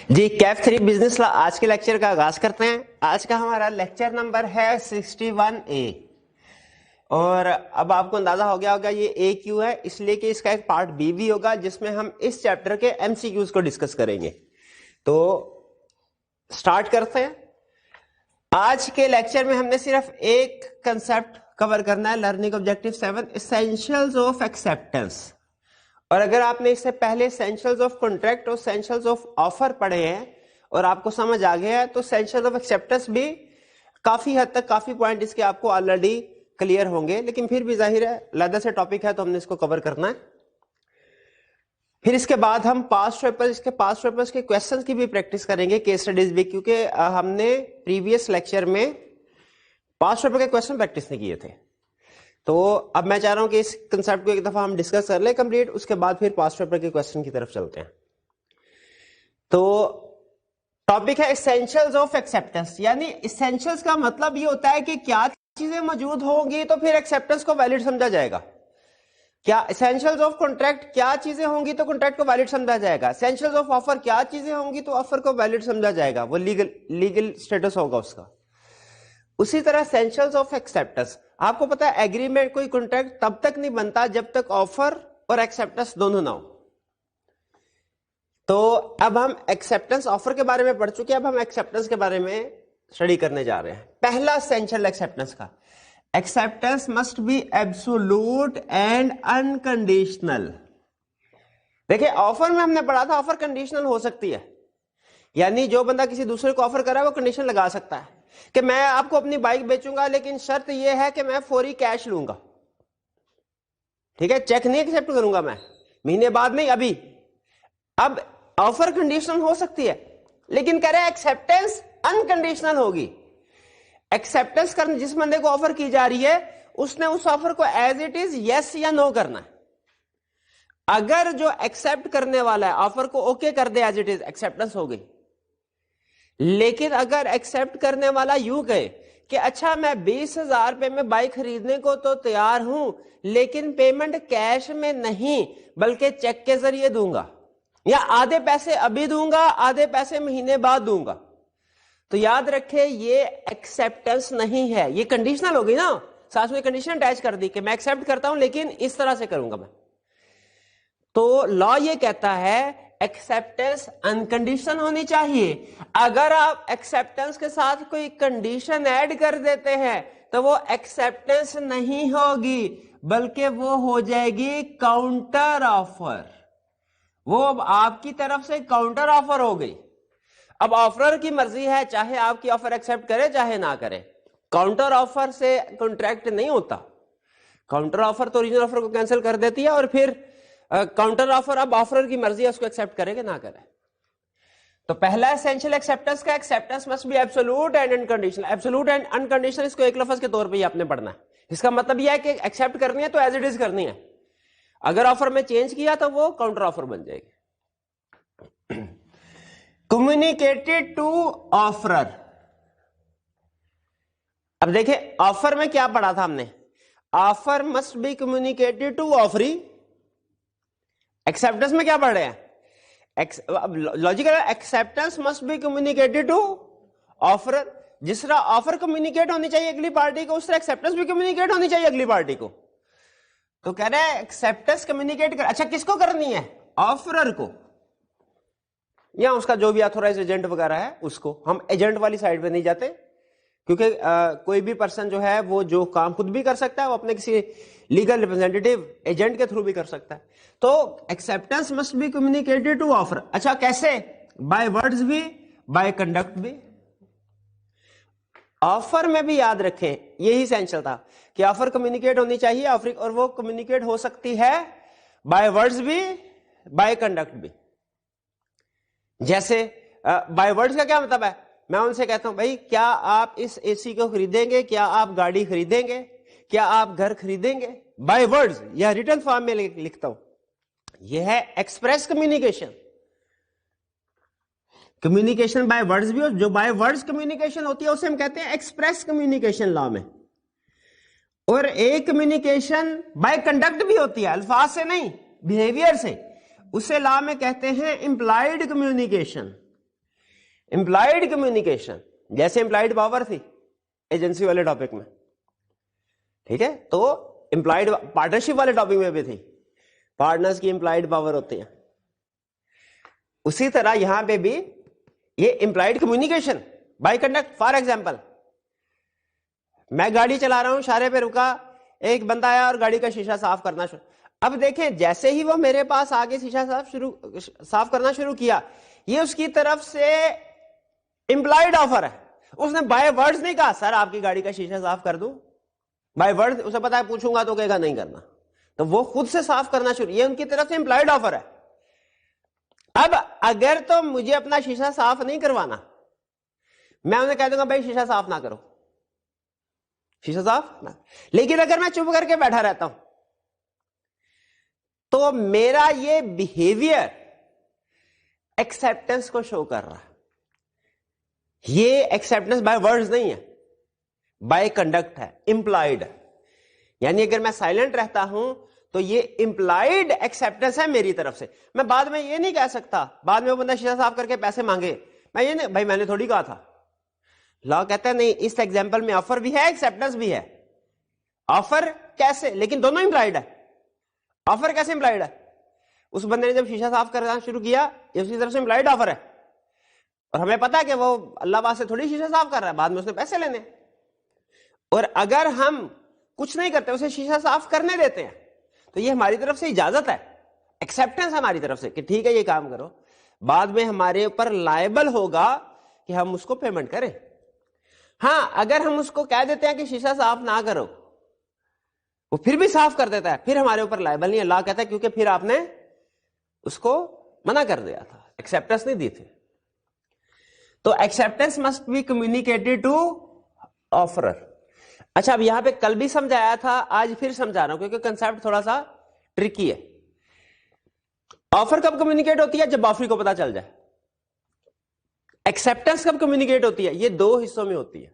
जी Kaif 3 business law आज के lecture का आगाज करते हैं। आज का हमारा लेक्चर नंबर है 61A और अब आपको अंदाजा हो गया होगा ये ए क्यू है, इसलिए कि इसका एक पार्ट बी भी होगा जिसमें हम इस चैप्टर के एमसीक्यूज को डिस्कस करेंगे। तो स्टार्ट करते हैं। आज के लेक्चर में हमने सिर्फ एक कंसेप्ट कवर करना है, learning objective 7 essentials of acceptance. और अगर आपने इससे पहले एसेंशियल्स ऑफ कॉन्ट्रैक्ट और एसेंशियल्स ऑफ ऑफर पढ़े हैं और आपको समझ आ गया है तो एसेंशियल्स ऑफ एक्सेप्टेंस भी काफी हद तक काफी पॉइंट इसके आपको ऑलरेडी क्लियर होंगे, लेकिन फिर भी जाहिर है अलग से टॉपिक है तो हमने इसको कवर करना है। फिर इसके बाद हम पास्ट पेपर्स के क्वेश्चंस की भी प्रैक्टिस करेंगे, केस स्टडीज भी, क्योंकि हमने प्रीवियस लेक्चर में पास्ट पेपर के क्वेश्चन प्रैक्टिस नहीं किए थे। तो अब मैं चाह रहा हूं कि इस कंसेप्ट को एक दफा हम डिस्कस कर ले कंप्लीट, उसके बाद फिर पास्ट पेपर के क्वेश्चन की तरफ चलते हैं। तो टॉपिक है एसेंशियल्स ऑफ एक्सेप्टेंस, यानी एसेंशियल्स का मतलब ये होता है कि क्या चीजें मौजूद होंगी तो फिर एक्सेप्टेंस को वैलिड समझा जाएगा। क्या एसेंशियल्स ऑफ कॉन्ट्रैक्ट, क्या चीजें होंगी तो कॉन्ट्रैक्ट को वैलिड समझा जाएगा। एसेंशियल्स ऑफ ऑफर, क्या चीजें होंगी तो ऑफर को वैलिड समझा जाएगा, वो लीगल स्टेटस होगा उसका। उसी तरह एसेंशियल्स ऑफ एक्सेप्टेंस, आपको पता है एग्रीमेंट, कोई कॉन्ट्रैक्ट तब तक नहीं बनता जब तक ऑफर और एक्सेप्टेंस दोनों ना हो। तो अब हम एक्सेप्टेंस ऑफर के बारे में पढ़ चुके हैं, अब हम एक्सेप्टेंस के बारे में स्टडी करने जा रहे हैं। पहला एसेंशियल एक्सेप्टेंस का, acceptance must B absolute and unconditional. देखिए ऑफर में हमने पढ़ा था ऑफर कंडीशनल हो सकती है, यानी जो बंदा किसी दूसरे को ऑफर कर रहा है वो कंडीशन लगा सकता है कि मैं आपको अपनी बाइक बेचूंगा लेकिन शर्त यह है कि मैं फौरी कैश लूंगा, ठीक है, चेक नहीं एक्सेप्ट करूंगा मैं, महीने बाद नहीं, अभी। अब ऑफर कंडीशनल हो सकती है, लेकिन कह रहे हैं एक्सेप्टेंस अनकंडीशनल होगी। एक्सेप्टेंस करने जिस बंदे को ऑफर की जा रही है उसने उस ऑफर को एज इट इज यस या नो करना है। अगर जो एक्सेप्ट करने वाला है ऑफर को ओके कर दे एज इट इज, एक्सेप्टेंस हो गई। लेकिन अगर एक्सेप्ट करने वाला यूं कहे कि अच्छा मैं 20,000 रुपए में बाइक खरीदने को तो तैयार हूं लेकिन पेमेंट कैश में नहीं बल्कि चेक के जरिए दूंगा, या आधे पैसे अभी दूंगा आधे पैसे महीने बाद दूंगा, तो याद रखे ये एक्सेप्टेंस नहीं है, ये कंडीशनल हो गई ना, साथ में कंडीशन अटैच कर दी कि मैं एक्सेप्ट करता हूं लेकिन इस तरह से करूंगा मैं। तो लॉ ये कहता है एक्सेप्टेंस अनकंडीशनल होनी चाहिए। अगर आप एक्सेप्टेंस के साथ कोई कंडीशन ऐड कर देते हैं तो वो एक्सेप्टेंस नहीं होगी बल्कि वो हो जाएगी काउंटर ऑफर, वो अब आपकी तरफ से काउंटर ऑफर हो गई। अब ऑफरर की मर्जी है, चाहे आपकी ऑफर एक्सेप्ट करे चाहे ना करे। काउंटर ऑफर से कॉन्ट्रैक्ट नहीं होता, काउंटर ऑफर तो ओरिजिनल ऑफर को कैंसिल कर देती है और फिर काउंटर ऑफर अब ऑफरर की मर्जी है उसको एक्सेप्ट करेगा ना करे। तो पहला एसेंशियल एक्सेप्टेंस का, acceptance must B absolute and unconditional. Absolute and unconditional इसको एक लफ्ज के तौर पे ही आपने पढ़ना है। इसका मतलब यह है कि एक्सेप्ट करनी है तो एज इट इज करनी है, अगर ऑफर में चेंज किया तो वो काउंटर ऑफर बन जाएगी। कम्युनिकेटेड टू ऑफरर, अब देखिए ऑफर में क्या पढ़ा था हमने, offer must be communicated to offeree. Acceptance में क्या पढ़ रहे हैं, logical acceptance must be communicated to offeror. जिस तरह ऑफर कम्युनिकेट होनी चाहिए अगली पार्टी को उस तरह एक्सेप्टेंस भी कम्युनिकेट होनी चाहिए अगली पार्टी को। तो कह रहे हैं एक्सेप्टेंस कम्युनिकेट कर, अच्छा किसको करनी है, ऑफरर को या उसका जो भी ऑथोराइज एजेंट वगैरह है उसको। हम एजेंट वाली साइड पे नहीं जाते क्योंकि कोई भी पर्सन जो है वो जो काम खुद भी कर सकता है वो अपने किसी लीगल रिप्रेजेंटेटिव एजेंट के थ्रू भी कर सकता है। तो acceptance must be communicated to offer. अच्छा कैसे, बाय वर्ड्स भी बाय कंडक्ट भी। ऑफर में भी याद रखें यही एसेंशियल था कि ऑफर कम्युनिकेट होनी चाहिए और वो कम्युनिकेट हो सकती है बाय वर्ड्स भी बाय कंडक्ट भी। जैसे बाय वर्ड्स का क्या मतलब है, मैं उनसे कहता हूं भाई क्या आप इस एसी को खरीदेंगे, क्या आप गाड़ी खरीदेंगे, क्या आप घर खरीदेंगे, बाय वर्ड्स या रिटन फॉर्म में लिखता हूं, यह है express communication. Communication bye words भी हो, जो बाय वर्ड्स कम्युनिकेशन होती है उसे हम कहते हैं एक्सप्रेस कम्युनिकेशन लॉ में। और एक कम्युनिकेशन बाय कंडक्ट भी होती है, अल्फाज से नहीं बिहेवियर से, उसे लॉ में कहते हैं इंप्लाइड कम्युनिकेशन। इंप्लाइड कम्युनिकेशन, जैसे इंप्लाइड पावर थी एजेंसी वाले टॉपिक में, ठीक है, तो इंप्लाइड पार्टनरशिप वाले टॉपिक में भी थी, पार्टनर्स की इंप्लाइड पावर होती है। उसी तरह यहां पे भी ये implied communication by conduct. For example, मैं गाड़ी चला रहा हूं, इशारे पे रुका, एक बंदा आया और गाड़ी का शीशा साफ करना शुरू। अब देखें, जैसे ही वो मेरे पास आगे शीशा साफ करना शुरू किया, ये उसकी तरफ से इंप्लाइड ऑफर है। उसने बाय वर्ड्स नहीं कहा सर आपकी गाड़ी का शीशा साफ कर दूं, बाय वर्ड्स उसे पता है पूछूंगा तो कहेगा नहीं करना, तो वो खुद से साफ करना शुरू, ये उनकी तरफ से इंप्लाइड ऑफर है। अब अगर तो मुझे अपना शीशा साफ नहीं करवाना, मैं उन्हें कह दूंगा भाई शीशा साफ ना करो, शीशा साफ ना। लेकिन अगर मैं चुप करके बैठा रहता हूं तो मेरा ये बिहेवियर एक्सेप्टेंस को शो कर रहा है। ये एक्सेप्टेंस बाय वर्ड्स नहीं है, बाय कंडक्ट है, इंप्लाइड है। यानी अगर मैं साइलेंट रहता हूं तो ये इंप्लाइड एक्सेप्टेंस है मेरी तरफ से। मैं बाद में ये नहीं कह सकता, बाद में वो बंदा शीशा साफ करके पैसे मांगे, मैं ये नहीं, भाई मैंने थोड़ी कहा था। लॉ कहता है नहीं, इस एग्जांपल में ऑफर भी है, एक्सेप्टेंस भी है। ऑफर कैसे, लेकिन दोनों इंप्लाइड है। ऑफर कैसे इंप्लाइड है? उस बंदे ने जब शीशा साफ करना शुरू किया, ये उसकी तरफ से इंप्लाइड ऑफर है, और हमें पता है कि वो अल्लाह पाक से थोड़ी शीशा साफ कर रहा है, बाद में उसने पैसे लेने। और अगर हम कुछ नहीं करते, उसे शीशा साफ करने देते हैं, तो ये हमारी तरफ से इजाजत है, एक्सेप्टेंस हमारी तरफ से कि ठीक है ये काम करो। बाद में हमारे ऊपर लायबल होगा कि हम उसको पेमेंट करें। हां, अगर हम उसको कह देते हैं कि शीशा साफ ना करो, वो फिर भी साफ कर देता है, फिर हमारे ऊपर लायबल नहीं है। अल्लाह कहता है क्योंकि फिर आपने उसको मना कर दिया था, एक्सेप्टेंस नहीं दी थी। तो acceptance must be communicated to offeror. अच्छा, अब यहां पे कल भी समझाया था, आज फिर समझा रहा हूं क्योंकि कंसेप्ट थोड़ा सा ट्रिकी है। ऑफर कब कम्युनिकेट होती है? जब ऑफर को पता चल जाए। एक्सेप्टेंस कब कम्युनिकेट होती है? ये दो हिस्सों में होती है,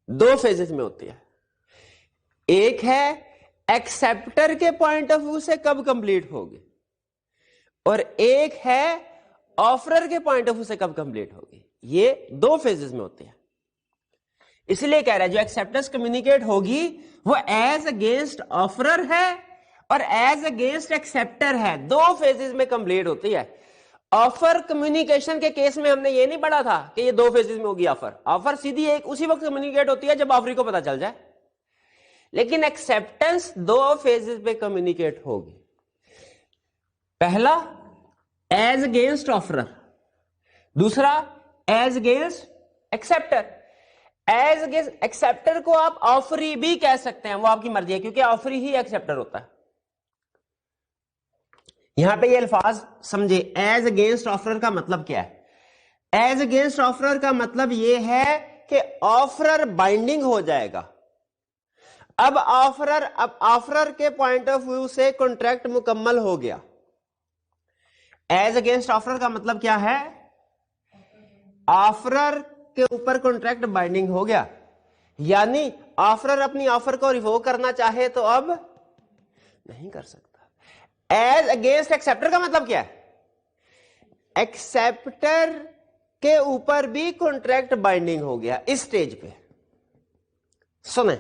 दो फेजेस में होती है। एक है एक्सेप्टर के पॉइंट ऑफ व्यू से कब कंप्लीट होगी, और एक है ऑफरर के पॉइंट ऑफ व्यू से कब कंप्लीट होगी। ये दो फेजेस में होती है। इसलिए कह रहा है जो एक्सेप्टेंस कम्युनिकेट होगी वो एज अगेंस्ट ऑफरर है और एज अगेंस्ट एक्सेप्टर है, दो फेजेस में कंप्लीट होती है। ऑफर कम्युनिकेशन के केस में हमने ये नहीं पढ़ा था कि ये दो फेजेस में होगी ऑफर। ऑफर सीधी एक उसी वक्त कम्युनिकेट होती है जब ऑफर को पता चल जाए, लेकिन एक्सेप्टेंस दो फेजेस में कम्युनिकेट होगी। पहला एज अगेंस्ट ऑफरर, दूसरा as against acceptor. As against acceptor को आप ऑफरी भी कह सकते हैं, वो आपकी मर्जी है, क्योंकि ऑफरी ही एक्सेप्टर होता है। यहां पे ये अल्फाज समझे, एज अगेंस्ट ऑफरर का मतलब क्या है? एज अगेंस्ट ऑफरर का मतलब ये है कि ऑफरर बाइंडिंग हो जाएगा। अब ऑफरर के पॉइंट ऑफ व्यू से कॉन्ट्रैक्ट मुकम्मल हो गया। एज अगेंस्ट ऑफरर का मतलब क्या है? ऑफरर के ऊपर कॉन्ट्रैक्ट बाइंडिंग हो गया, यानी ऑफरर अपनी ऑफर को रिवोक करना चाहे तो अब नहीं कर सकता। एज अगेंस्ट एक्सेप्टर का मतलब क्या है? एक्सेप्टर के ऊपर भी कॉन्ट्रैक्ट बाइंडिंग हो गया इस स्टेज पे। सुने,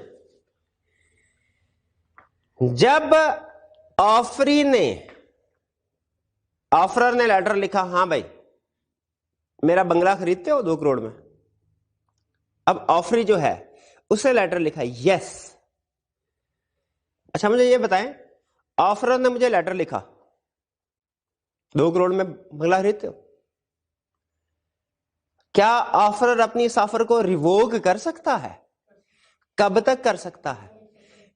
जब ऑफरर ने लेटर लिखा, हां भाई मेरा बंगला खरीदते हो 2 करोड़ में, अब ऑफरी जो है उसने लेटर लिखा यस। अच्छा मुझे ये बताएं, ऑफरर ने मुझे लेटर लिखा 2 करोड़ में बंगला खरीदते हो, क्या ऑफरर अपनी इस ऑफर को रिवोक कर सकता है? कब तक कर सकता है?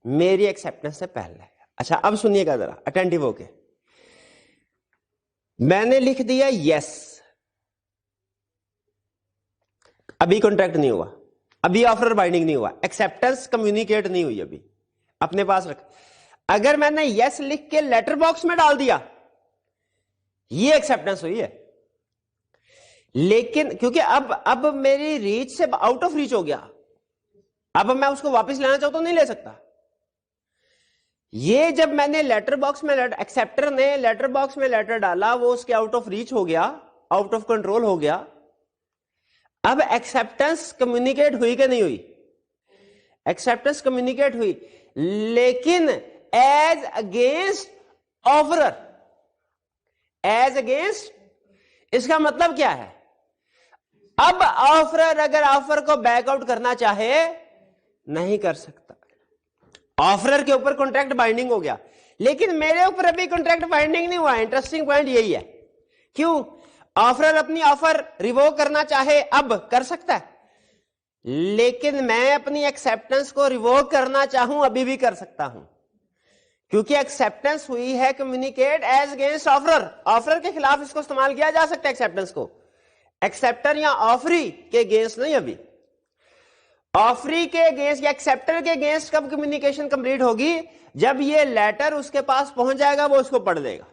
मेरी एक्सेप्टेंस से पहले। अच्छा अब सुनिएगा जरा अटेंटिव होके, मैंने लिख दिया यस, अभी कॉन्ट्रैक्ट नहीं हुआ, अभी ऑफर बाइंडिंग नहीं हुआ, एक्सेप्टेंस कम्युनिकेट नहीं हुई, अभी अपने पास रख। अगर मैंने यस लिख के लेटर बॉक्स में डाल दिया, ये एक्सेप्टेंस हुई है। लेकिन क्योंकि अब मेरी रीच से आउट ऑफ रीच हो गया, अब मैं उसको वापस लेना चाहता हूं तो नहीं ले सकता। ये जब मैंने लेटर बॉक्स में एक्सेप्टर ने लेटर बॉक्स में लेटर डाला, वो उसके आउट ऑफ रीच हो गया, आउट ऑफ कंट्रोल हो गया, अब एक्सेप्टेंस कम्युनिकेट हुई कि नहीं हुई? एक्सेप्टेंस कम्युनिकेट हुई, लेकिन as against offeror, as against, इसका मतलब क्या है? अब ऑफरर अगर ऑफर को बैकआउट करना चाहे नहीं कर सकता। ऑफरर के ऊपर कॉन्ट्रैक्ट बाइंडिंग हो गया, लेकिन मेरे ऊपर अभी कॉन्ट्रैक्ट बाइंडिंग नहीं हुआ। इंटरेस्टिंग पॉइंट यही है। क्यों? ऑफरर अपनी ऑफर रिवोक करना चाहे अब कर सकता है, लेकिन मैं अपनी एक्सेप्टेंस को रिवोक करना चाहूं अभी भी कर सकता हूं, क्योंकि एक्सेप्टेंस हुई है communicate as against offeror. Offeror के खिलाफ इसको इस्तेमाल किया जा सकता है एक्सेप्टेंस को, एक्सेप्टर या ऑफरी के अगेंस्ट नहीं। अभी ऑफरी के अगेंस्ट या एक्सेप्टर के अगेंस्ट कब कम्युनिकेशन कंप्लीट होगी? जब ये लेटर उसके पास पहुंच जाएगा, वो उसको पढ़ लेगा।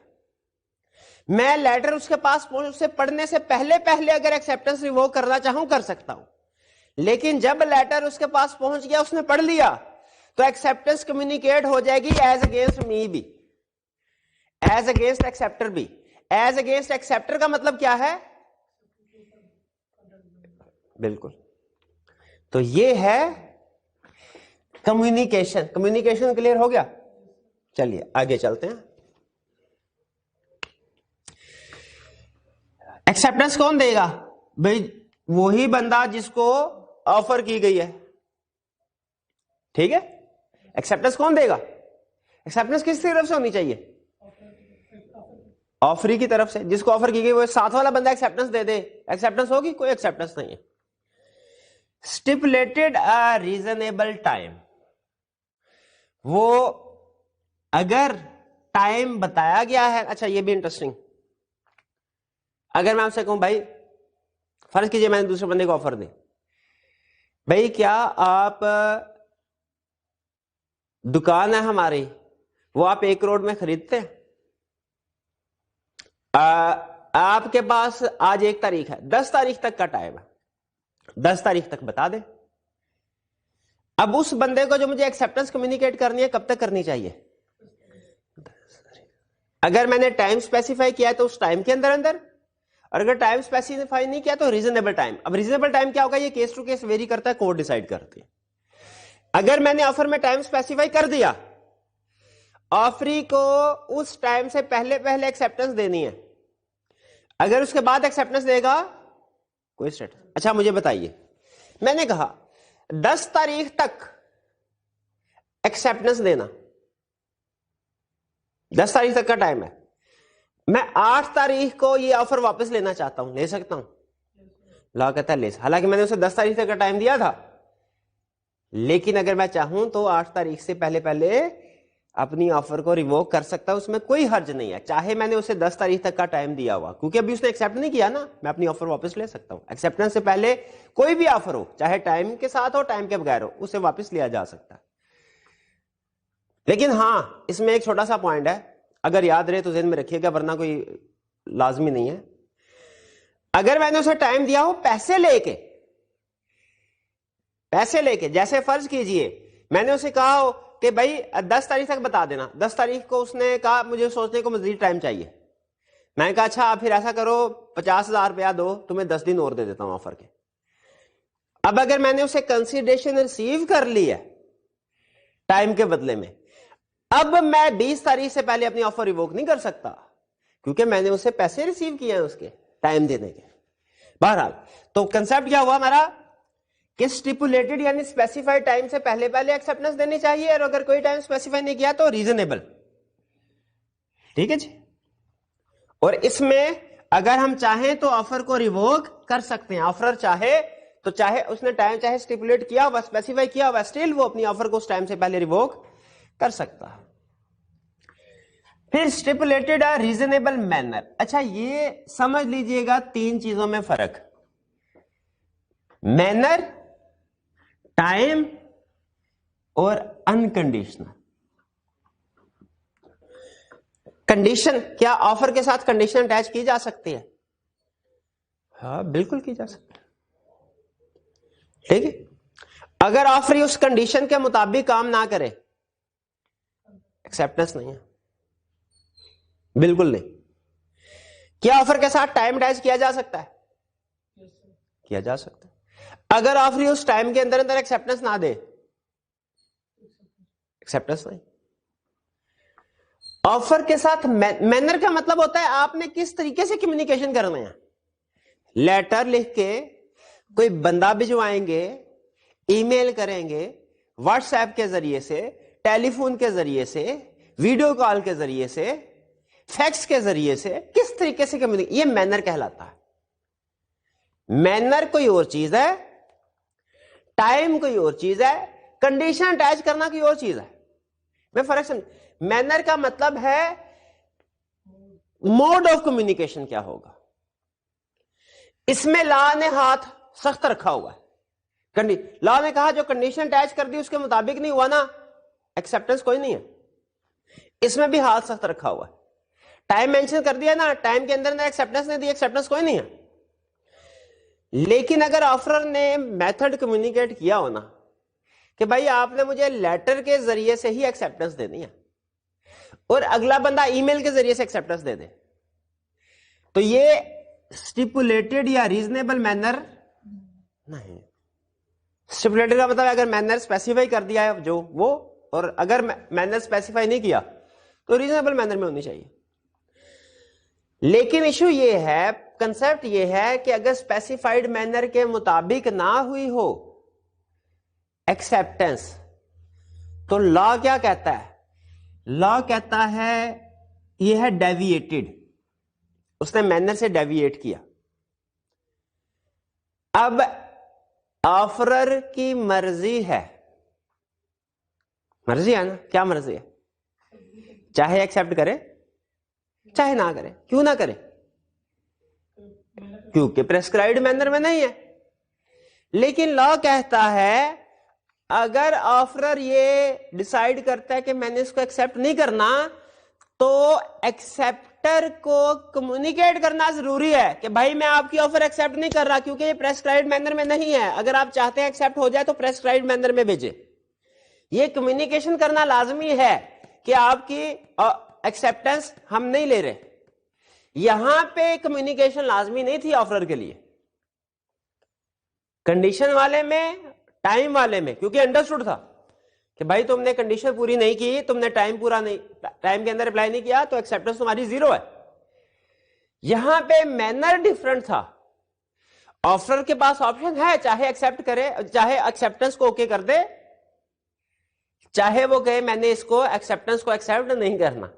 मैं लेटर उसके पास पहुंच, उससे पढ़ने से पहले पहले अगर एक्सेप्टेंस रिवोक करना चाहूं कर सकता हूं, लेकिन जब लेटर उसके पास पहुंच गया, उसने पढ़ लिया, तो एक्सेप्टेंस कम्युनिकेट हो जाएगी एज अगेंस्ट मी भी, एज अगेंस्ट एक्सेप्टर भी। एज अगेंस्ट एक्सेप्टर का मतलब क्या है? बिल्कुल। तो ये है कम्युनिकेशन। कम्युनिकेशन क्लियर हो गया? चलिए आगे चलते हैं। एक्सेप्टेंस कौन देगा भाई? वही बंदा जिसको ऑफर की गई है, ठीक है। एक्सेप्टेंस कौन देगा? एक्सेप्टेंस किस तरफ से होनी चाहिए? ऑफरी की तरफ से। जिसको ऑफर की गई वो साथ वाला बंदा एक्सेप्टेंस दे दे, एक्सेप्टेंस होगी? कोई एक्सेप्टेंस नहीं है। स्टिपुलेटेड अ रीजनेबल टाइम, वो अगर टाइम बताया गया है। अच्छा ये भी इंटरेस्टिंग, अगर मैं आपसे कहूं भाई, फर्ज कीजिए मैंने दूसरे बंदे को ऑफर दी, भाई क्या आप, दुकान है हमारी, वो आप 1 करोड़ में खरीदते हैं, आपके पास आज 1 तारीख है, 10 तारीख तक का टाइम है, 10 तारीख तक बता दे। अब उस बंदे को जो मुझे एक्सेप्टेंस कम्युनिकेट करनी है, कब तक करनी चाहिए? अगर मैंने टाइम स्पेसिफाई किया है तो उस टाइम के अंदर अंदर, और अगर टाइम स्पेसिफाई नहीं किया तो रीजनेबल टाइम। अब रीजनेबल टाइम क्या होगा? ये केस टू केस वेरी करता है, कोर्ट डिसाइड करती है। अगर मैंने ऑफर में टाइम स्पेसिफाई कर दिया, ऑफरी को उस टाइम से पहले पहले एक्सेप्टेंस देनी है, अगर उसके बाद एक्सेप्टेंस देगा कोई स्टेटस। अच्छा मुझे बताइए, मैंने कहा 10 तारीख तक एक्सेप्टेंस देना, 10 तारीख तक का टाइम है, मैं 8 तारीख को ये ऑफर वापस लेना चाहता हूं, ले सकता हूं? लॉ कहता है ले। हालांकि मैंने उसे 10 तारीख तक का टाइम दिया था, लेकिन अगर मैं चाहूं तो 8 तारीख से पहले पहले अपनी ऑफर को रिवोक कर सकता हूं, उसमें कोई हर्ज नहीं है, चाहे मैंने उसे 10 तारीख तक का टाइम दिया हुआ, क्योंकि अभी उसने एक्सेप्ट नहीं किया ना, मैं अपनी ऑफर वापस ले सकता हूं। एक्सेप्टेंस से पहले कोई भी ऑफर हो, चाहे टाइम के साथ हो टाइम के बगैर हो, उसे वापस लिया जा सकता है। लेकिन हां, इसमें एक छोटा सा पॉइंट है, अगर याद रहे तो ज़हन में रखिएगा, वरना कोई लाजमी नहीं है। अगर मैंने उसे टाइम दिया हो पैसे लेके, जैसे फर्ज कीजिए मैंने उसे कहा हो कि भाई 10 तारीख तक बता देना, 10 तारीख को उसने कहा मुझे सोचने को मजीद टाइम चाहिए, मैंने कहा अच्छा आप फिर ऐसा करो 50,000 रुपया दो, तुम्हें 10 दिन और दे देता हूं ऑफर के। अब अगर मैंने उसे कंसीडरेशन रिसीव कर ली है टाइम के बदले में, अब मैं 20 तारीख से पहले अपनी ऑफर रिवोक नहीं कर सकता, क्योंकि मैंने उसे पैसे रिसीव किए हैं उसके टाइम देने के। बहरहाल तो कंसेप्ट क्या हुआ हमारा कि स्टिपुलेटेड यानी स्पेसिफाइड टाइम से पहले पहले एक्सेप्टेंस देनी चाहिए, और अगर कोई टाइम स्पेसिफाई नहीं किया तो रीजनेबल। ठीक है जी। और इसमें अगर हम चाहें तो ऑफर को रिवोक कर सकते हैं। ऑफर चाहे तो, चाहे उसने टाइम चाहे स्टिपुलेट किया हुआ, स्पेसिफाई किया हुआ, स्टिल वो अपनी ऑफर को उस टाइम से पहले रिवोक कर सकता है। फिर स्टिपुलेटेड अ रीजनेबल मैनर। अच्छा ये समझ लीजिएगा 3 चीजों में फर्क, मैनर, टाइम और अनकंडीशनल। कंडीशन, क्या ऑफर के साथ कंडीशन अटैच की जा सकती है? हाँ बिल्कुल की जा सकती है। ठीक है, अगर ऑफर उस कंडीशन के मुताबिक काम ना करे, एक्सेप्टेंस नहीं है, बिल्कुल नहीं। क्या ऑफर के साथ टाइम अटैच किया जा सकता है? किया जा सकता है। अगर ऑफर उस टाइम के अंदर अंदर एक्सेप्टेंस ना दे, एक्सेप्टेंस नहीं। ऑफर के साथ मैनर का मतलब होता है आपने किस तरीके से कम्युनिकेशन करना है। लेटर लिख के कोई बंदा भिजवाएंगे, ईमेल करेंगे, व्हाट्सएप के जरिए से, टेलीफोन के जरिए से, वीडियो कॉल के जरिए से, फैक्स के जरिए से, किस तरीके से कम्युनिकेट, ये मैनर कहलाता है। मैनर कोई और चीज है, टाइम कोई और चीज है, कंडीशन अटैच करना कोई और चीज है। मैं फर्क समझ, मैनर का मतलब है मोड ऑफ कम्युनिकेशन क्या होगा। इसमें लॉ ने हाथ सख्त रखा हुआ है। लॉ ने कहा जो कंडीशन अटैच कर दी उसके मुताबिक नहीं हुआ ना, एक्सेप्टेंस कोई नहीं है। इसमें भी हाथ सख्त रखा हुआ है। टाइम मेंशन कर दिया ना, टाइम के अंदर एक्सेप्टेंस नहीं दी, एक्सेप्टेंस कोई नहीं है। लेकिन अगर ऑफरर ने मेथड कम्युनिकेट किया हो ना कि भाई आपने मुझे लेटर के जरिए से ही एक्सेप्टेंस देनी है और अगला बंदा ईमेल के जरिए से एक्सेप्टेंस दे दे, तो ये स्टिपुलेटेड या रीजनेबल मैनर नहीं। स्टिपुलेटेड का मतलब अगर मैनर स्पेसिफाई कर दिया है जो वो, और अगर मैनर स्पेसिफाई नहीं किया तो रीजनेबल मैनर में होनी चाहिए। लेकिन इशू ये है, कंसेप्ट ये है कि अगर स्पेसिफाइड मैनर के मुताबिक ना हुई हो एक्सेप्टेंस, तो लॉ क्या कहता है? लॉ कहता है ये है डेविएटेड, उसने मैनर से डेविएट किया। अब ऑफरर की मर्जी है, मर्जी है ना, क्या मर्जी है? चाहे एक्सेप्ट करे चाहे ना करे। क्यों ना करे? क्योंकि प्रेस्क्राइब्ड मैनर में नहीं है। लेकिन लॉ कहता है अगर ऑफरर ये डिसाइड करता है कि मैंने इसको एक्सेप्ट नहीं करना, तो एक्सेप्टर को कम्युनिकेट करना जरूरी है कि भाई मैं आपकी ऑफर एक्सेप्ट नहीं कर रहा क्योंकि ये प्रेस्क्राइब्ड मैनर में नहीं है। अगर आप चाहते हैं एक्सेप्ट हो जाए तो प्रेस्क्राइब्ड मैनर में भेजे। ये कम्युनिकेशन करना लाजमी है कि आपकी एक्सेप्टेंस हम नहीं ले रहे। यहां पे कम्युनिकेशन लाजमी नहीं थी ऑफरर के लिए, कंडीशन वाले में, टाइम वाले में, क्योंकि अंडरस्टूड था कि भाई तुमने कंडीशन पूरी नहीं की, तुमने टाइम पूरा नहीं, टाइम के अंदर अप्लाई नहीं किया, तो एक्सेप्टेंस तुम्हारी जीरो है। यहां पे मैनर डिफरेंट था। ऑफरर के पास ऑप्शन है, चाहे एक्सेप्ट करे, चाहे एक्सेप्टेंस को ओके कर दे, चाहे वो कहे मैंने इसको एक्सेप्टेंस को एक्सेप्ट नहीं करना।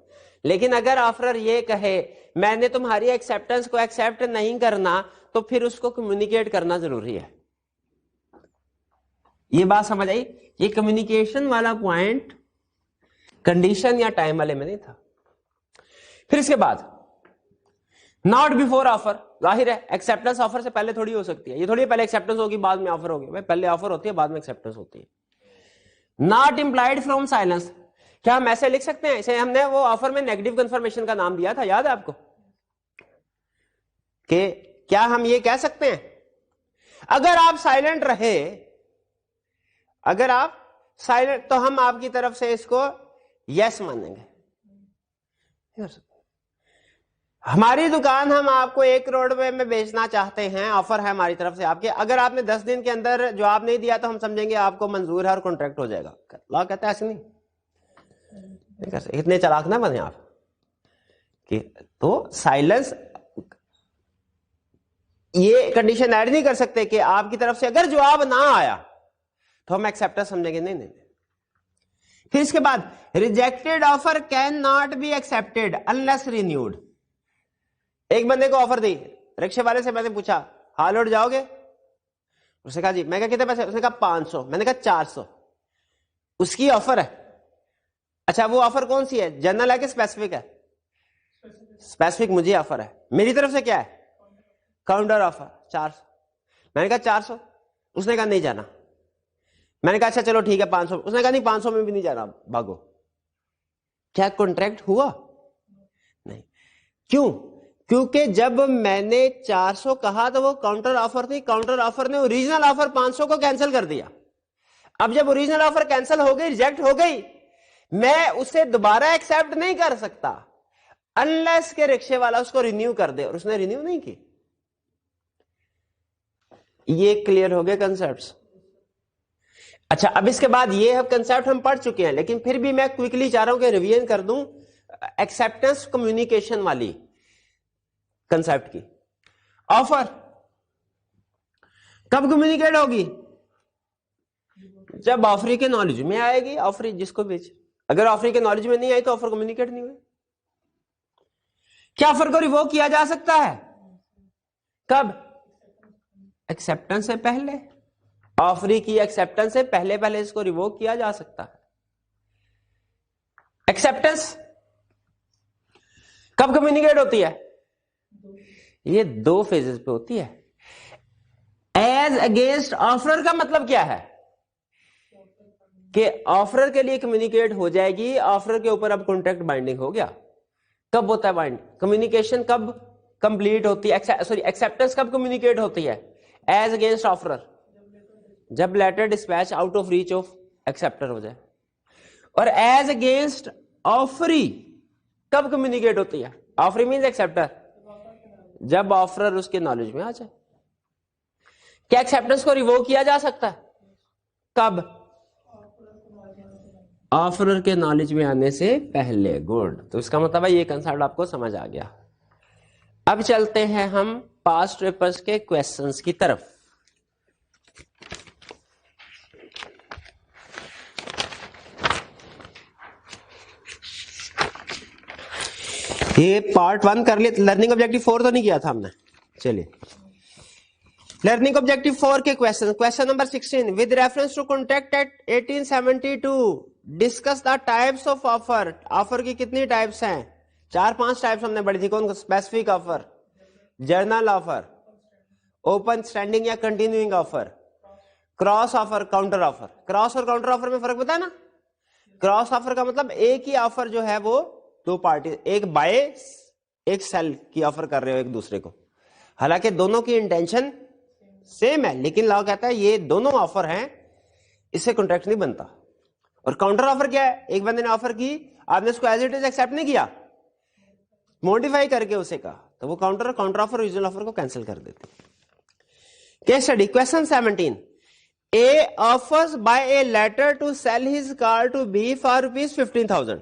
लेकिन अगर ऑफरर ये कहे मैंने तुम्हारी एक्सेप्टेंस को एक्सेप्ट नहीं करना, तो फिर उसको कम्युनिकेट करना जरूरी है। ये बात समझ आई? ये कम्युनिकेशन वाला पॉइंट कंडीशन या टाइम वाले में नहीं था। फिर इसके बाद नॉट बिफोर ऑफर, जाहिर है एक्सेप्टेंस ऑफर से पहले थोड़ी हो सकती है। ये थोड़ी पहले एक्सेप्टेंस होगी बाद में ऑफर होगी, भाई पहले ऑफर होती है बाद में एक्सेप्टेंस होती है। नॉट इंप्लाइड फ्रॉम साइलेंस, क्या हम ऐसे लिख सकते हैं? इसे हमने वो ऑफर में नेगेटिव कंफर्मेशन का नाम दिया था, याद है आपको? कि क्या हम ये कह सकते हैं अगर आप साइलेंट रहे, अगर आप साइलेंट, तो हम आपकी तरफ से इसको यस मानेंगे। हमारी दुकान हम आपको 1 करोड़ रुपए में बेचना चाहते हैं, ऑफर है हमारी तरफ से आपके, अगर आपने 10 दिन के अंदर जवाब नहीं दिया तो हम समझेंगे आपको मंजूर है और कॉन्ट्रैक्ट हो जाएगा। लॉ कहता है ऐसे नहीं कर सकते, इतने चालाक ना बने आप कि तो साइलेंस, ये कंडीशन ऐड नहीं कर सकते कि आपकी तरफ से अगर जवाब ना आया तो हम एक्सेप्टेंस समझेंगे, नहीं नहीं। फिर इसके बाद rejected offer can not be accepted unless renewed. एक बंदे को ऑफर दी, रिक्शे वाले से मैंने पूछा हाल उठ जाओगे? उसने कहा जी। मैं कहा कितने पैसे? उसने कहा 500। मैंने कहा 400। उसकी ऑफर है। अच्छा वो ऑफर कौन सी है, जनरल है कि स्पेसिफिक है? स्पेसिफिक मुझे ऑफर है, मेरी तरफ से क्या है? Counter offer 400। मैंने कहा 400। उसने कहा नहीं जाना। मैंने कहा अच्छा चलो ठीक है 500। उसने कहा नहीं 500 में भी नहीं जाना, भागो। क्या कॉन्ट्रैक्ट हुआ? नहीं। क्यों? क्योंकि जब मैंने 400 कहा तो वो काउंटर ऑफर थी, काउंटर ऑफर ने ओरिजिनल ऑफर 500 को कैंसिल कर दिया। अब जब ओरिजिनल ऑफर कैंसिल हो गई, रिजेक्ट हो गई, मैं उसे दोबारा एक्सेप्ट नहीं कर सकता अनलेस के रिक्शे वाला उसको रिन्यू कर दे, और उसने रिन्यू नहीं की। ये क्लियर हो गए कंसेप्ट्स? अच्छा, अब इसके बाद ये कंसेप्ट हम पढ़ चुके हैं, लेकिन फिर भी मैं क्विकली चाह रहा हूं कि रिवीजन कर दूं एक्सेप्टेंस कम्युनिकेशन वाली कंसेप्ट की। ऑफर कब कम्युनिकेट होगी? जब ऑफरी के नॉलेज में आएगी, ऑफरी जिसको भेज। अगर ऑफरी के नॉलेज में नहीं आई तो ऑफर कम्युनिकेट नहीं हुई। क्या ऑफर को रिवोक किया जा सकता है? कब? एक्सेप्टेंस से पहले। ऑफरी की एक्सेप्टेंस से पहले पहले इसको रिवोक किया जा सकता है। एक्सेप्टेंस कब कम्युनिकेट होती है? ये दो फेजेस पे होती है। एज अगेंस्ट ऑफरर का मतलब क्या है कि ऑफरर के लिए कम्युनिकेट हो जाएगी, ऑफरर के ऊपर अब कॉन्ट्रैक्ट बाइंडिंग हो गया। कब होता है बाइंड? कम्युनिकेशन कब कंप्लीट होती है, सॉरी एक्सेप्टेंस कब कम्युनिकेट होती है एज अगेंस्ट ऑफरर? जब letter dispatch out of reach of acceptor हो जाए। और एज अगेंस्ट ऑफरी कब कम्युनिकेट होती है? ऑफरी मींस एक्सेप्टर, जब ऑफरर उसके नॉलेज में आ जाए। क्या एक्सेप्टेंस को रिवोक किया जा सकता है? कब? ऑफरर के नॉलेज में आने से पहले। गुड। तो इसका मतलब है ये कंसेप्ट आपको समझ आ गया। अब चलते हैं हम पास्ट पेपर्स के क्वेश्चंस की तरफ। ये पार्ट 1 कर लिया। लर्निंग ऑब्जेक्टिव 4 तो नहीं किया था हमने। चलिए लर्निंग ऑब्जेक्टिव 4 के question. Question number 16, with reference to contract act 1872 discuss the types of offer. Offer की कितनी टाइप्स हैं? 4-5 टाइप्स हमने पढ़ी थी। कौन? Specific offer, general offer, open standing या continuing offer, cross offer, counter offer. Cross और काउंटर ऑफर में फर्क पता है ना? क्रॉस ऑफर का मतलब एक ही ऑफर जो है वो दो पार्टी, एक बाय एक सेल की ऑफर कर रहे हो एक दूसरे को, हालांकि दोनों की इंटेंशन सेम है, लेकिन लॉ कहता है ये दोनों ऑफर हैं, इससे कॉन्ट्रैक्ट नहीं बनता। और काउंटर ऑफर क्या है? एक बंदे ने ऑफर की, आपने उसको एज इट इज एक्सेप्ट नहीं किया, मॉडिफाई करके उसे कहा, तो वो काउंटर ऑफर ओरिजिनल ऑफर को कैंसिल कर देते। Case study question 17, A offers by a letter to sell his car to B for ₹15,000.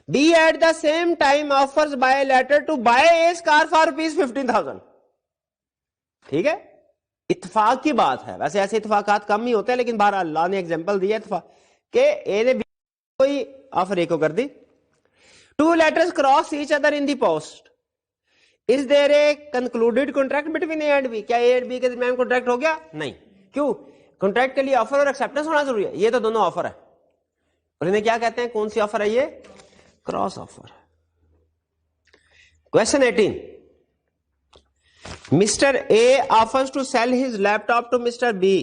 B at the same time offers by a letter to buy A's car for ₹15,000. ठीक है, इत्तेफाक की बात है। वैसे ऐसे इत्तेफाकात कम ही होते हैं, लेकिन बहरहाल अल्लाह ने एग्जांपल दिया इत्तेफाक के ए ने बी कोई ऑफर ए को कर दी। Two letters cross each other in the post, is there a concluded contract between A and B? क्या ए एंड बी के दरमियान कॉन्ट्रैक्ट हो गया? नहीं। क्यों? कॉन्ट्रैक्ट के लिए ऑफर और एक्सेप्टेंस होना जरूरी है। ये तो दोनों ऑफर है, और इन्हें क्या कहते हैं? कौन सी ऑफर है ये? Cross offer. Question 18, mister A offers to sell his laptop to mister B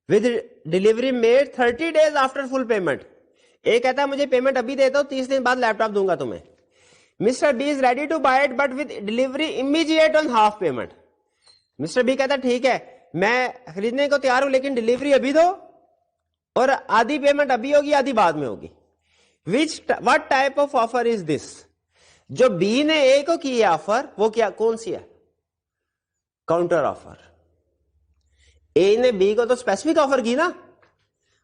with delivery made 30 days after full payment. A कहता है मुझे पेमेंट अभी दे दो, 30 दिन बाद लैपटॉप दूंगा तुम्हें। Mister B is ready to buy it but with delivery immediate on half payment. Mister B कहता ठीक है मैं खरीदने को तैयार हूं, लेकिन डिलीवरी अभी दो और आधी पेमेंट अभी होगी आधी बाद में होगी। What type of offer is this? जो बी ने ए को की है ऑफर, वो क्या कौन सी है? Counter offer. ए ने बी को तो स्पेसिफिक ऑफर की ना,